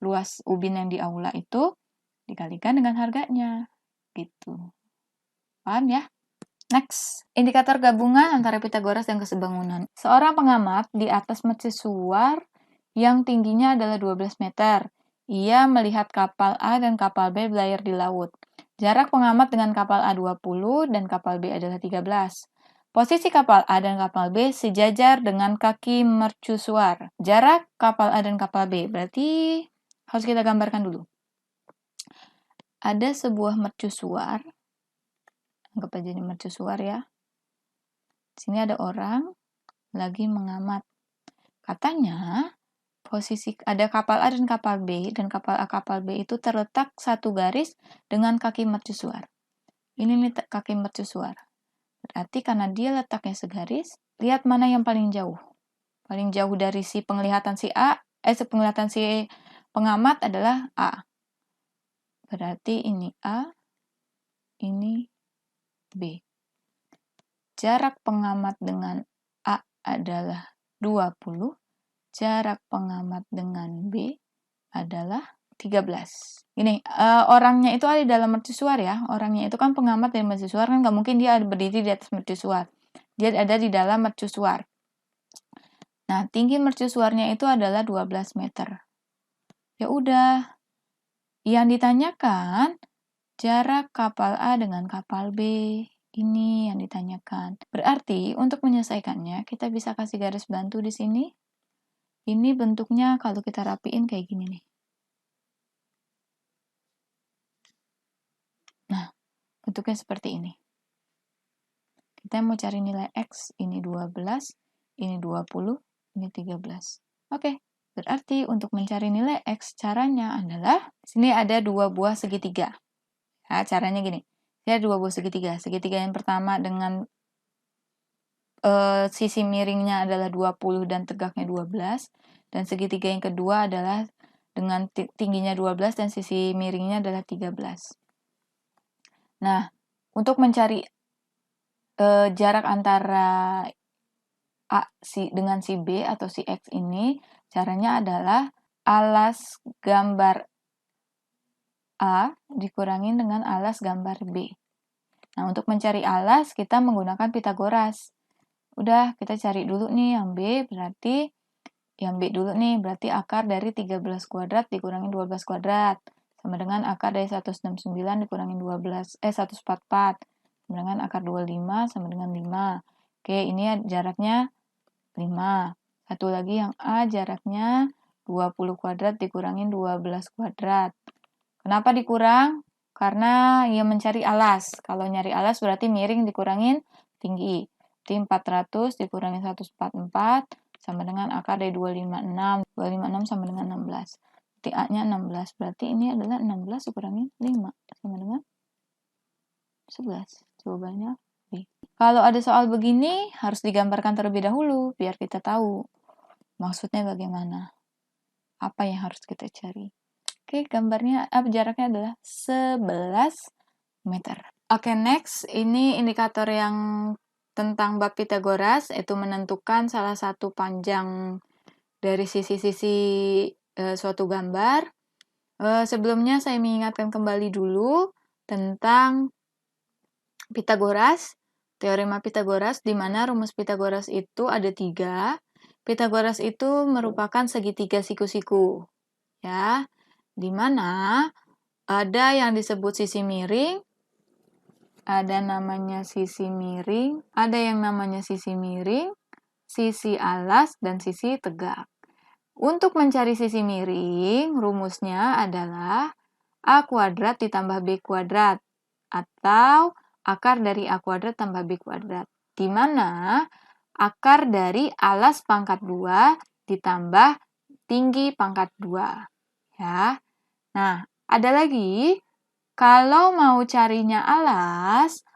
luas ubin yang di aula itu dikalikan dengan harganya. Gitu. Paham ya? Next, indikator gabungan antara Pitagoras dan kesebangunan. Seorang pengamat di atas mercusuar yang tingginya adalah 12 meter. Ia melihat kapal A dan kapal B berlayar di laut. Jarak pengamat dengan kapal A 20 dan kapal B adalah 13. Posisi kapal A dan kapal B sejajar dengan kaki mercusuar. Jarak kapal A dan kapal B berarti harus kita gambarkan dulu. Ada sebuah mercusuar. Anggap aja ini mercusuar ya. Di sini ada orang lagi mengamat. Katanya posisi ada kapal A dan kapal B, dan kapal A kapal B itu terletak satu garis dengan kaki mercusuar. Ini kaki mercusuar. Berarti karena dia letaknya segaris, lihat mana yang paling jauh. Paling jauh dari si penglihatan si penglihatan si pengamat adalah A. Berarti ini A, ini B. Jarak pengamat dengan A adalah 20. Jarak pengamat dengan B adalah 13. Ini orangnya itu ada di dalam mercusuar ya. Orangnya itu kan pengamat dari mercusuar, kan nggak mungkin dia berdiri di atas mercusuar. Dia ada di dalam mercusuar. Nah, tinggi mercusuarnya itu adalah 12 meter. Ya udah. Yang ditanyakan jarak kapal A dengan kapal B. Ini yang ditanyakan. Berarti untuk menyelesaikannya kita bisa kasih garis bantu di sini. Ini bentuknya kalau kita rapiin kayak gini nih. Nah, bentuknya seperti ini. Kita mau cari nilai X, ini 12, ini 20, ini 13. Oke, berarti untuk mencari nilai X, caranya adalah, sini ada dua buah segitiga. Nah, caranya gini, ada dua buah segitiga. Segitiga yang pertama dengan sisi miringnya adalah 20 dan tegaknya 12. Dan segitiga yang kedua adalah dengan tingginya 12 dan sisi miringnya adalah 13. Nah, untuk mencari jarak antara A dengan si B atau si X ini, caranya adalah alas gambar A dikurangin dengan alas gambar B. Nah, untuk mencari alas, kita menggunakan Pitagoras. Udah, kita cari dulu nih yang B, berarti yang B dulu nih, berarti akar dari 13 kuadrat dikurangin 12 kuadrat. Sama dengan akar dari 169 dikurangin 144. Sama dengan akar 25 sama dengan 5. Oke, ini jaraknya 5. Satu lagi yang A jaraknya 20 kuadrat dikurangin 12 kuadrat. Kenapa dikurang? Karena ia mencari alas. Kalau nyari alas berarti miring dikurangin tinggi. Jadi 400 dikurangin 144 sama dengan akar dari 256. 256 sama dengan 16. Berarti A-nya 16. Berarti ini adalah 16 dikurangin 5. Sama dengan 11. Jawabannya B. Kalau ada soal begini, harus digambarkan terlebih dahulu, biar kita tahu maksudnya bagaimana. Apa yang harus kita cari. Oke, gambarnya, jaraknya adalah 11 meter. Oke, next. Ini indikator yang tentang bab Pitagoras, yaitu menentukan salah satu panjang dari sisi-sisi suatu gambar. Sebelumnya saya mengingatkan kembali dulu tentang Pitagoras, teorema Pitagoras, di mana rumus Pitagoras itu ada 3. Pitagoras itu merupakan segitiga siku-siku, ya, di mana ada yang disebut sisi miring, ada namanya sisi miring, ada yang namanya sisi miring, sisi alas, dan sisi tegak. Untuk mencari sisi miring, rumusnya adalah A kuadrat ditambah B kuadrat, atau akar dari A kuadrat tambah B kuadrat, di mana akar dari alas pangkat 2 ditambah tinggi pangkat 2. Ya. Nah, ada lagi, kalau mau carinya alas,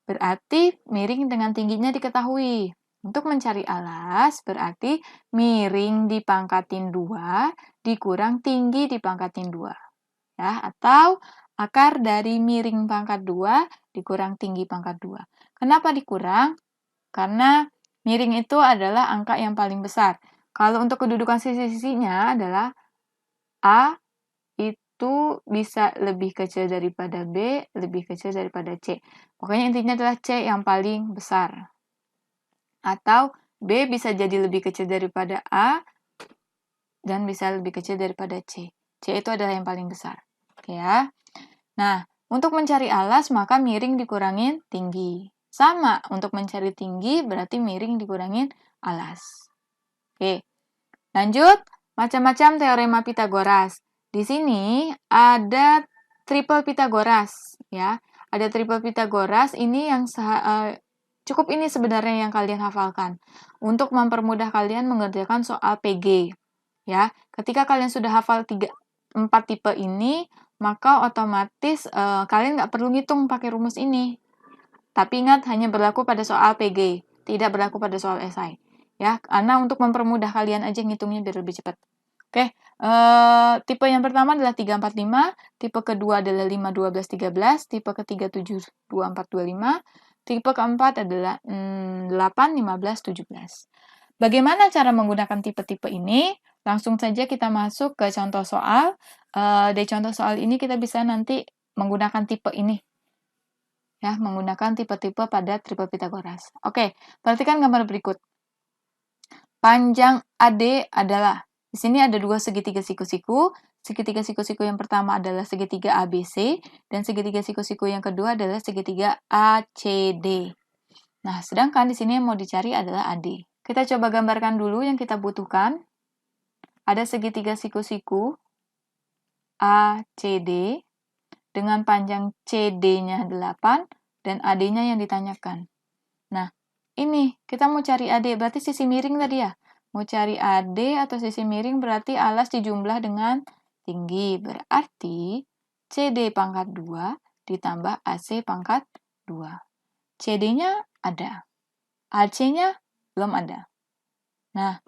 berarti miring dengan tingginya diketahui. Untuk mencari alas, berarti miring dipangkatin 2 dikurang tinggi dipangkatin 2. Ya, atau akar dari miring pangkat 2 dikurang tinggi pangkat 2. Kenapa dikurang? Karena miring itu adalah angka yang paling besar. Kalau untuk kedudukan sisi-sisinya adalah A itu bisa lebih kecil daripada B, lebih kecil daripada C. Pokoknya intinya adalah C yang paling besar. Atau B bisa jadi lebih kecil daripada A dan bisa lebih kecil daripada C. C itu adalah yang paling besar. Oke ya. Nah, untuk mencari alas maka miring dikurangin tinggi. Sama, untuk mencari tinggi berarti miring dikurangin alas. Oke. Lanjut, macam-macam teorema Pitagoras. Di sini ada triple Pitagoras, ya. Ada triple Pitagoras, ini yang cukup ini sebenarnya yang kalian hafalkan untuk mempermudah kalian mengerjakan soal PG. Ya, ketika kalian sudah hafal 4 tipe ini, maka otomatis kalian nggak perlu ngitung pakai rumus ini. Tapi ingat, hanya berlaku pada soal PG, tidak berlaku pada soal esai. Ya, karena untuk mempermudah kalian aja ngitungnya biar lebih cepat. Oke, tipe yang pertama adalah 345, tipe kedua adalah 5, 12, 13, tipe ketiga 7, 24, 25, tipe keempat adalah 8, 15, 17. Bagaimana cara menggunakan tipe-tipe ini? Langsung saja kita masuk ke contoh soal. Dari contoh soal ini kita bisa nanti menggunakan tipe ini. Ya, menggunakan tipe-tipe pada triple Pitagoras. Oke, perhatikan gambar berikut. Panjang AD adalah, di sini ada dua segitiga siku-siku. Segitiga siku-siku yang pertama adalah segitiga ABC, dan segitiga siku-siku yang kedua adalah segitiga ACD. Nah, sedangkan di sini yang mau dicari adalah AD. Kita coba gambarkan dulu yang kita butuhkan. Ada segitiga siku-siku ACD dengan panjang CD-nya 8 dan AD-nya yang ditanyakan. Nah, ini kita mau cari AD, berarti sisi miring tadi ya. Mau cari AD atau sisi miring berarti alas dijumlah dengan tinggi. Berarti CD pangkat 2 ditambah AC pangkat 2. CD-nya ada. AC-nya belum ada. Nah,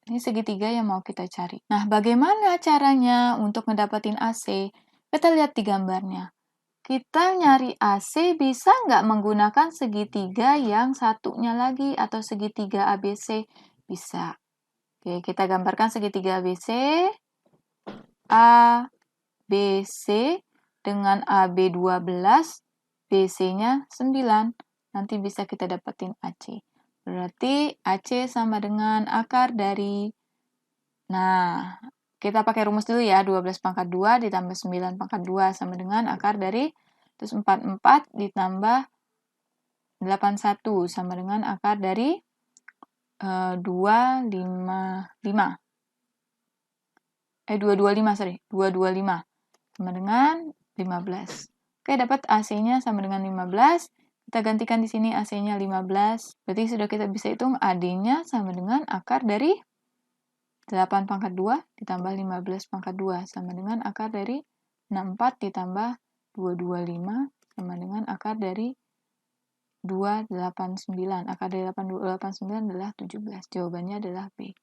ini segitiga yang mau kita cari. Nah, bagaimana caranya untuk ngedapetin AC? Kita lihat di gambarnya. Kita nyari AC bisa nggak menggunakan segitiga yang satunya lagi atau segitiga ABC? Bisa. Oke, kita gambarkan segitiga ABC. ABC dengan AB 12, BC-nya 9. Nanti bisa kita dapetin AC. Berarti AC sama dengan akar dari, nah, kita pakai rumus dulu ya, 12 pangkat 2 ditambah 9 pangkat 2 sama dengan akar dari, terus 44 ditambah 81 sama dengan akar dari 225. 225, sorry. 225 sama dengan 15. Oke, dapat AC-nya sama dengan 15. Kita gantikan di sini AC-nya 15. Berarti sudah kita bisa hitung AD-nya sama dengan akar dari 8 pangkat 2 ditambah 15 pangkat 2 sama dengan akar dari 64 ditambah 225 sama dengan akar dari 289. Akar dari 289 adalah 17. Jawabannya adalah B.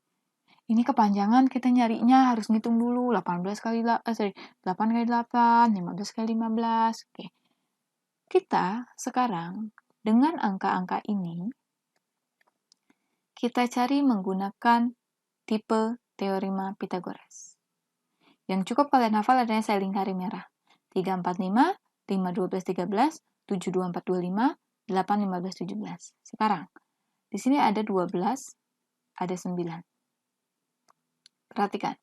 Ini kepanjangan, kita nyarinya harus ngitung dulu. 8 kali 8, 15 kali 15. Oke. Kita sekarang dengan angka-angka ini kita cari menggunakan tipe teorema Pitagoras. Yang cukup kalian hafal adalah saya lingkari merah. 3, 4, 5, 5, 12, 13, 7, 2, 4, 25, 8, 15, 17. Sekarang, di sini ada 12, ada 9. Perhatikan,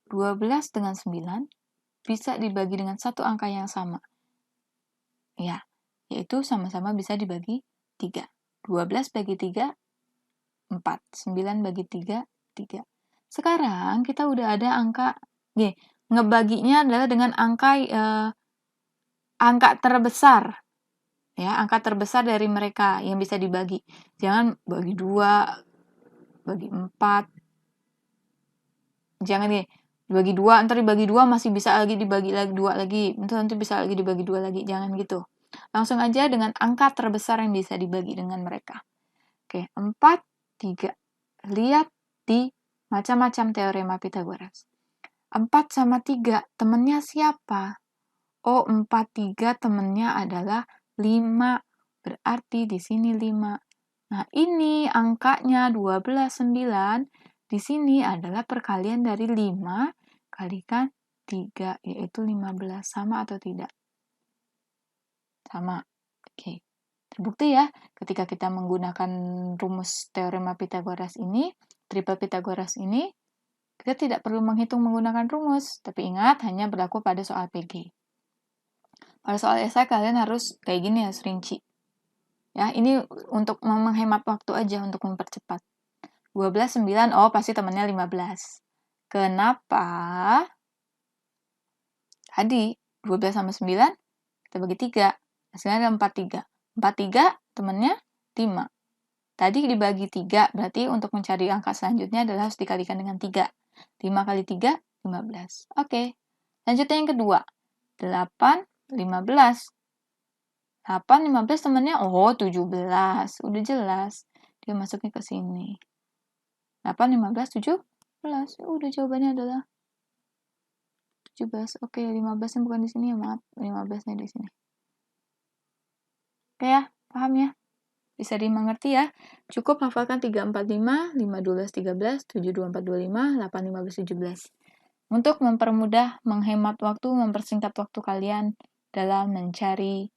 12 dengan 9 bisa dibagi dengan satu angka yang sama. Ya, yaitu sama-sama bisa dibagi 3. 12 bagi 3, 4. 9 bagi 3, 3. Sekarang kita udah ada angka, ngebaginya adalah dengan angka terbesar. Ya, angka terbesar dari mereka yang bisa dibagi. Jangan bagi 2, bagi 4. Jangan dibagi 2, ntar dibagi 2 masih bisa lagi dibagi lagi 2 lagi. Nanti bisa lagi dibagi 2 lagi. Jangan gitu. Langsung aja dengan angka terbesar yang bisa dibagi dengan mereka. Oke, 4, 3. Lihat di macam-macam teorema Pitagoras. 4 sama 3, temennya siapa? Oh, 4, 3 temennya adalah 5. Berarti di sini 5. Nah, ini angkanya 12, 9. Di sini adalah perkalian dari 5 kalikan 3, yaitu 15. Sama atau tidak? Sama. Oke. Terbukti ya, ketika kita menggunakan rumus teorema Pitagoras ini, triple Pitagoras ini, kita tidak perlu menghitung menggunakan rumus, tapi ingat hanya berlaku pada soal PG. Pada soal esai kalian harus kayak gini, harus rinci. Ya, ini untuk menghemat waktu aja, untuk mempercepat. 12, 9, oh pasti temannya 15. Kenapa? Tadi 12 sama 9, kita bagi 3. Hasilnya ada 43. 43 temannya 5. Tadi dibagi 3, berarti untuk mencari angka selanjutnya adalah harus dikalikan dengan 3. 5 kali 3, 15. Oke. Lanjutnya yang kedua. 8, 15. 8, 15 temannya, oh 17. Udah jelas. Dia masuknya ke sini. 8, 15, 17. Udah jawabannya adalah 17. Oke, 15-nya bukan di sini ya, maaf. 15-nya di sini. Oke ya, paham ya? Bisa dimengerti ya. Cukup hafalkan 3, 4, 5, 5, 12, 13, 7, 2, 4, 25, 8, 15, 17. Untuk mempermudah, menghemat waktu, mempersingkat waktu kalian dalam mencari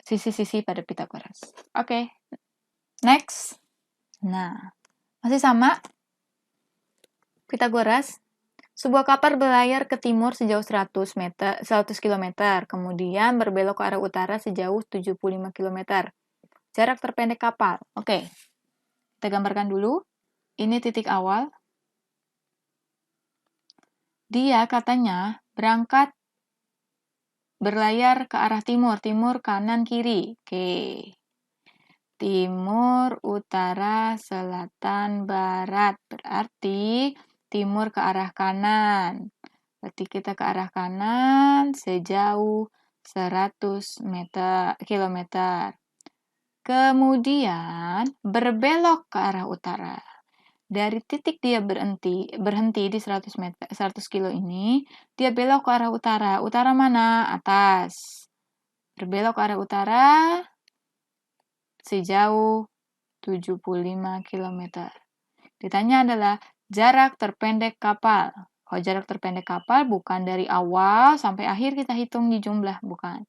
sisi-sisi pada Pitagoras. Oke, next. Nah, masih sama. Pitagoras. Sebuah kapal berlayar ke timur sejauh 100 km, kemudian berbelok ke arah utara sejauh 75 km. Jarak terpendek kapal. Oke, kita gambarkan dulu. Ini titik awal. Dia katanya berangkat berlayar ke arah timur, timur, kanan, kiri. Oke. Timur, utara, selatan, barat. Berarti timur ke arah kanan. Berarti kita ke arah kanan sejauh 100 kilometer. Kemudian berbelok ke arah utara. Dari titik dia berhenti di 100 kilo ini, dia belok ke arah utara. Utara mana? Atas. Berbelok ke arah utara sejauh 75 km. Ditanya adalah jarak terpendek kapal. Kalau jarak terpendek kapal bukan dari awal sampai akhir kita hitung di jumlah, bukan.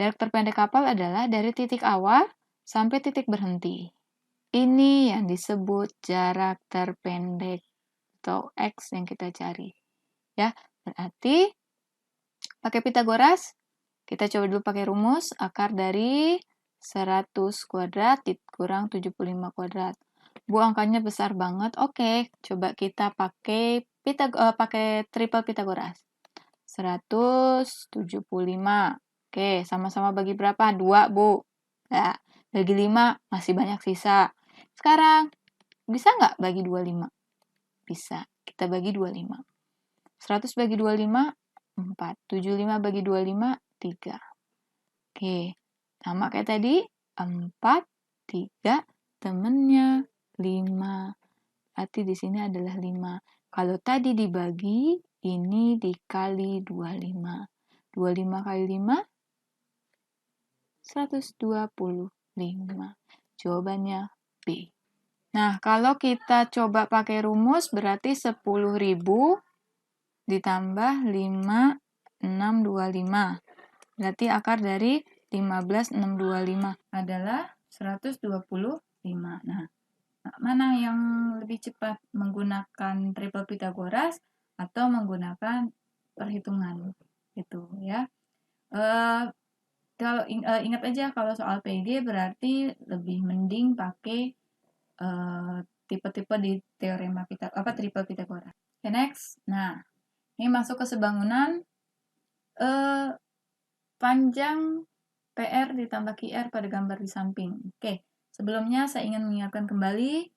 Jarak terpendek kapal adalah dari titik awal sampai titik berhenti. Ini yang disebut jarak terpendek atau X yang kita cari. Ya, berarti pakai Pitagoras, kita coba dulu pakai rumus akar dari 100 kuadrat dikurang 75 kuadrat. Bu, angkanya besar banget. Oke, coba kita pakai triple Pitagoras. 175. Oke, sama-sama bagi berapa? 2, Bu. Ya, bagi 5 masih banyak sisa. Sekarang, bisa nggak bagi 25? Bisa. Kita bagi 25. 100 bagi 25, 4. 75 bagi 25, 3. Oke, sama kayak tadi. 4, 3, temennya 5. Berarti di sini adalah 5. Kalau tadi dibagi, ini dikali 25. 25 kali 5, 125. Jawabannya B. Nah, kalau kita coba pakai rumus, berarti 10.000 ditambah 5.625. Berarti akar dari 15.625 adalah 125. Nah, mana yang lebih cepat, menggunakan triple Pitagoras atau menggunakan perhitungan? Itu ya. Kalau ingat aja kalau soal PG berarti lebih mending pakai tipe-tipe di teorema triple Pitagoras. Okay, next. Nah, ini masuk ke sebangunan panjang PR ditambah QR pada gambar di samping. Oke, sebelumnya saya ingin mengingatkan kembali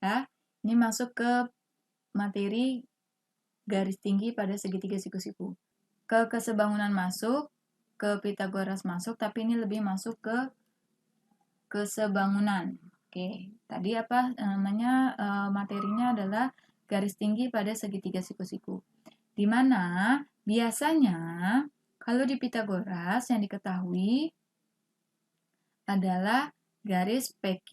ya, ini masuk ke materi garis tinggi pada segitiga siku-siku. Ke sebangunan masuk, ke Pitagoras masuk, tapi ini lebih masuk ke sebangunan. Oke, tadi apa namanya materinya adalah garis tinggi pada segitiga siku-siku. Di mana biasanya kalau di Pitagoras yang diketahui adalah garis PQ,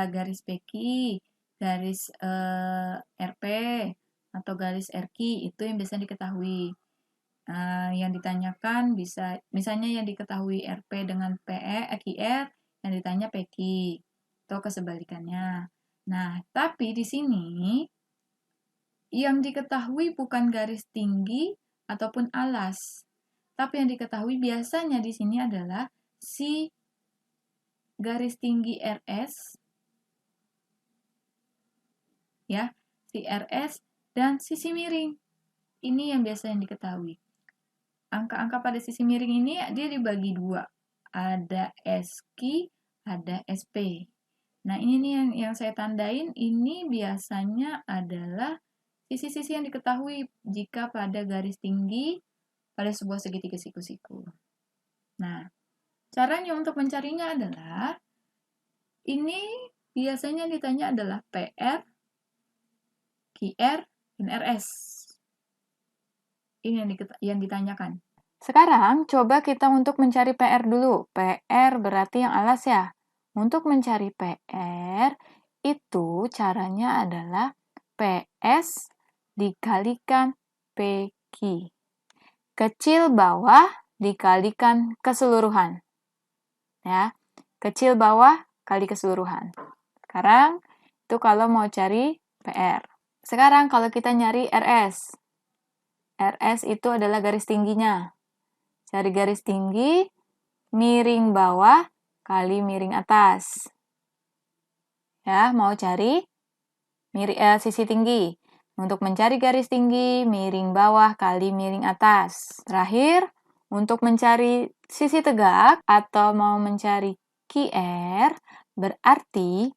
garis PQ, garis RP atau garis RQ itu yang biasa diketahui. Yang ditanyakan bisa misalnya yang diketahui RP dengan QR, yang ditanya PQ atau kesebalikannya. Nah, tapi di sini yang diketahui bukan garis tinggi ataupun alas, tapi yang diketahui biasanya di sini adalah si garis tinggi RS, ya, si RS dan sisi miring. Ini yang biasa yang diketahui. Angka-angka pada sisi miring ini dia dibagi dua. Ada SQ, ada SP. Nah, ini nih yang saya tandain, ini biasanya adalah sisi-sisi yang diketahui jika pada garis tinggi pada sebuah segitiga siku-siku. Nah, caranya untuk mencarinya adalah, ini biasanya ditanya adalah PR, QR, dan RS. Ini yang ditanyakan. Sekarang coba kita untuk mencari PR dulu. PR berarti yang alas ya. Untuk mencari PR itu caranya adalah PS dikalikan PQ. Kecil bawah dikalikan keseluruhan. Ya, kecil bawah kali keseluruhan. Sekarang itu kalau mau cari PR. Sekarang kalau kita nyari RS. RS itu adalah garis tingginya. Cari garis tinggi, miring bawah, kali miring atas. Ya, mau cari sisi tinggi. Untuk mencari garis tinggi, miring bawah, kali miring atas. Terakhir, untuk mencari sisi tegak atau mau mencari QR, berarti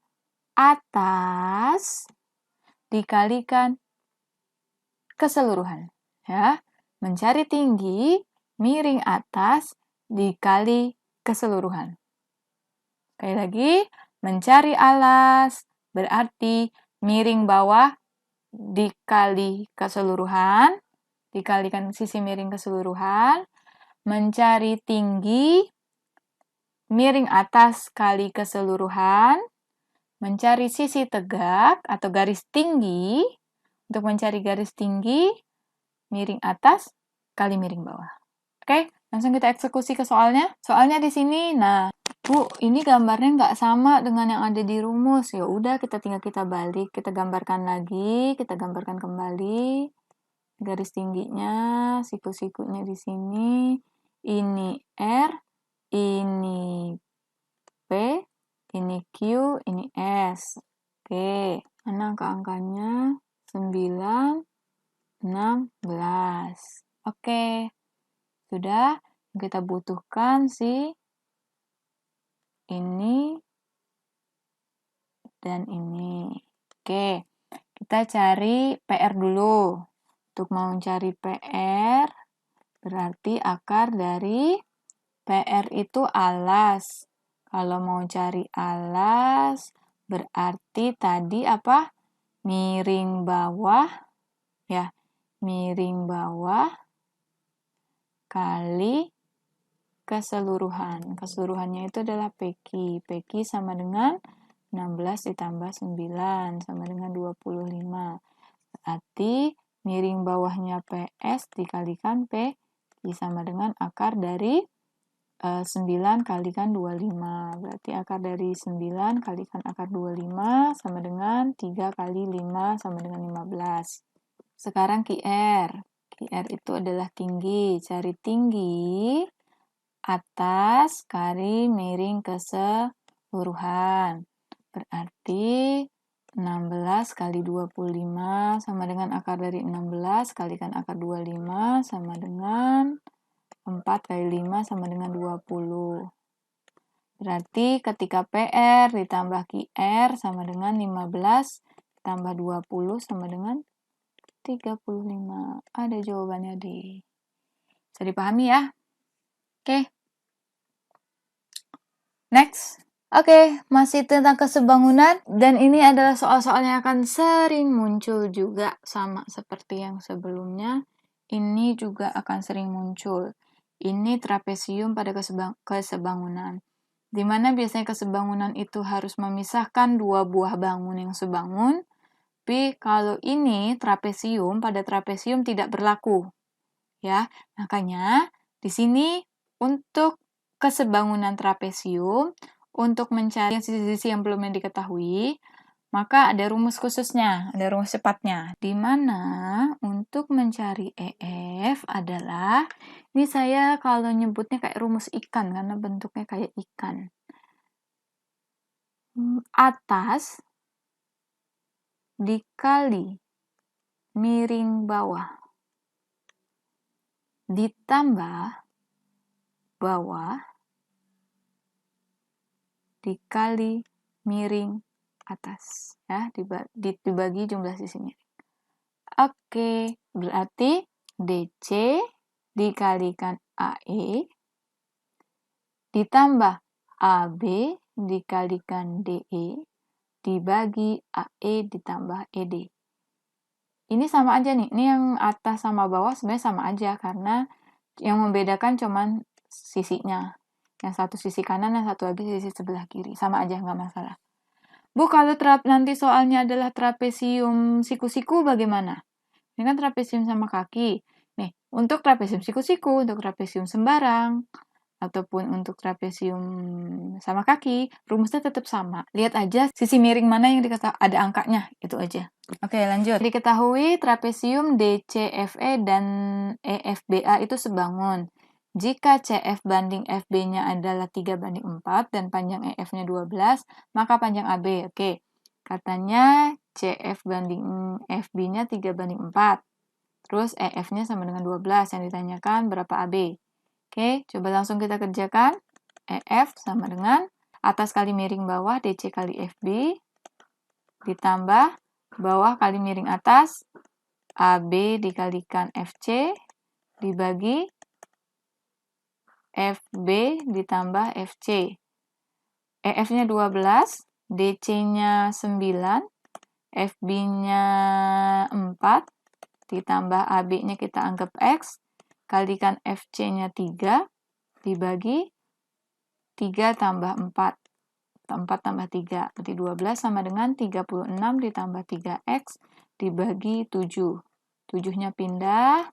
atas dikalikan keseluruhan. Ya, mencari tinggi, miring atas, dikali keseluruhan. Sekali lagi, mencari alas berarti miring bawah dikali keseluruhan, dikalikan sisi miring keseluruhan. Mencari tinggi, miring atas kali keseluruhan. Mencari sisi tegak atau garis tinggi, untuk mencari garis tinggi, miring atas kali miring bawah. Oke, langsung kita eksekusi ke soalnya. Soalnya di sini, nah, Bu, ini gambarnya nggak sama dengan yang ada di rumus. Ya udah, kita tinggal balik, kita gambarkan lagi, kita gambarkan kembali garis tingginya, siku-sikunya di sini. Ini R, ini P, ini Q, ini S. Oke, mana angka-angkanya? 9, 16. Oke. Sudah, kita butuhkan si ini dan ini. Oke, kita cari PR dulu. Untuk mau cari PR, berarti akar dari PR itu alas. Kalau mau cari alas, berarti tadi apa? Miring bawah, ya, miring bawah kali keseluruhan. Keseluruhannya itu adalah PQ. PQ sama dengan 16 ditambah 9 sama dengan 25. Berarti miring bawahnya PS dikalikan PQ sama dengan akar dari 9 kalikan 25. Berarti akar dari 9 kalikan akar 25 sama dengan 3 kali 5 sama dengan 15. Sekarang QR. QR itu adalah tinggi. Cari tinggi atas kali miring keseluruhan. Berarti 16 kali 25 sama dengan akar dari 16 kalikan akar 25 sama dengan 4 kali 5 sama dengan 20. Berarti ketika PR ditambah QR sama dengan 15 ditambah 20 sama dengan 35. Ada jawabannya di. Bisa dipahami ya? Oke. Next. Oke, masih tentang kesebangunan dan ini adalah soal-soal yang akan sering muncul juga sama seperti yang sebelumnya. Ini juga akan sering muncul. Ini trapesium pada kesebangunan. Di mana biasanya kesebangunan itu harus memisahkan dua buah bangun yang sebangun. Tapi kalau ini trapesium, pada trapesium tidak berlaku. Ya, makanya di sini untuk kesebangunan trapesium, untuk mencari sisi-sisi yang belum diketahui, maka ada rumus khususnya, ada rumus cepatnya. Di mana untuk mencari EF adalah, ini saya kalau nyebutnya kayak rumus ikan, karena bentuknya kayak ikan. Atas dikali miring bawah ditambah bawah dikali miring atas, ya, dibagi jumlah sisi miring. Oke, berarti DC dikalikan AE ditambah AB dikalikan DE dibagi AE ditambah ED. Ini sama aja nih, ini yang atas sama bawah sebenarnya sama aja karena yang membedakan cuman sisinya. Yang satu sisi kanan, yang satu lagi sisi sebelah kiri. Sama aja, nggak masalah. Bu, kalau nanti soalnya adalah trapesium siku-siku bagaimana? Ini kan trapesium sama kaki. Nih, untuk trapesium siku-siku, untuk trapesium sembarang, ataupun untuk trapesium sama kaki, rumusnya tetap sama. Lihat aja sisi miring mana yang ada angkanya, itu aja. Oke, lanjut. Diketahui trapesium DCFE dan EFBA itu sebangun. Jika CF banding FB-nya adalah 3:4 dan panjang EF-nya 12, maka panjang AB. Oke, katanya CF banding FB-nya 3:4. Terus EF-nya sama dengan 12. Yang ditanyakan berapa AB. Oke, coba langsung kita kerjakan. EF sama dengan atas kali miring bawah DC kali FB ditambah bawah kali miring atas AB dikalikan FC dibagi FB ditambah FC. EF-nya 12, DC-nya 9, FB-nya 4, ditambah AB-nya kita anggap X, kalikan FC-nya 3, dibagi 3 tambah 4. 4 tambah 3, berarti 12 sama dengan 36 ditambah 3X dibagi 7. 7-nya pindah,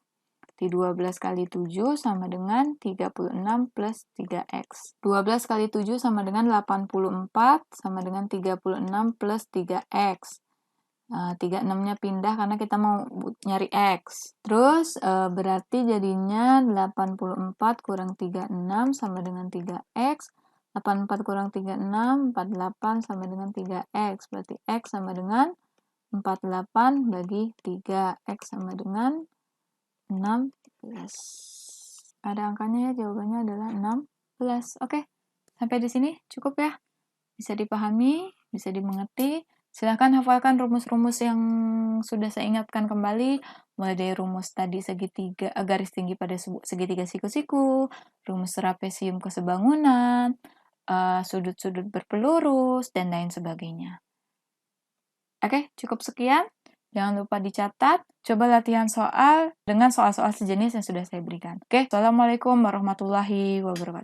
di 12 kali 7 sama dengan 36 plus 3X. 12 kali 7 sama dengan 84 sama dengan 36 plus 3X. 36-nya pindah karena kita mau nyari X. Terus berarti jadinya 84 kurang 36 sama dengan 3X. 84 kurang 36, 48 sama dengan 3X. Berarti X sama dengan 48 bagi 3. X sama dengan 16. Ada angkanya ya, jawabannya adalah 16. Oke, sampai di sini cukup ya. Bisa dipahami, bisa dimengerti. Silahkan hafalkan rumus-rumus yang sudah saya ingatkan kembali, mulai dari rumus tadi segitiga garis tinggi pada segitiga siku-siku, rumus trapesium kesebangunan, sudut-sudut berpelurus, dan lain sebagainya. Oke, cukup sekian. Jangan lupa dicatat. Coba latihan soal dengan soal-soal sejenis yang sudah saya berikan. Oke, Assalamualaikum warahmatullahi wabarakatuh.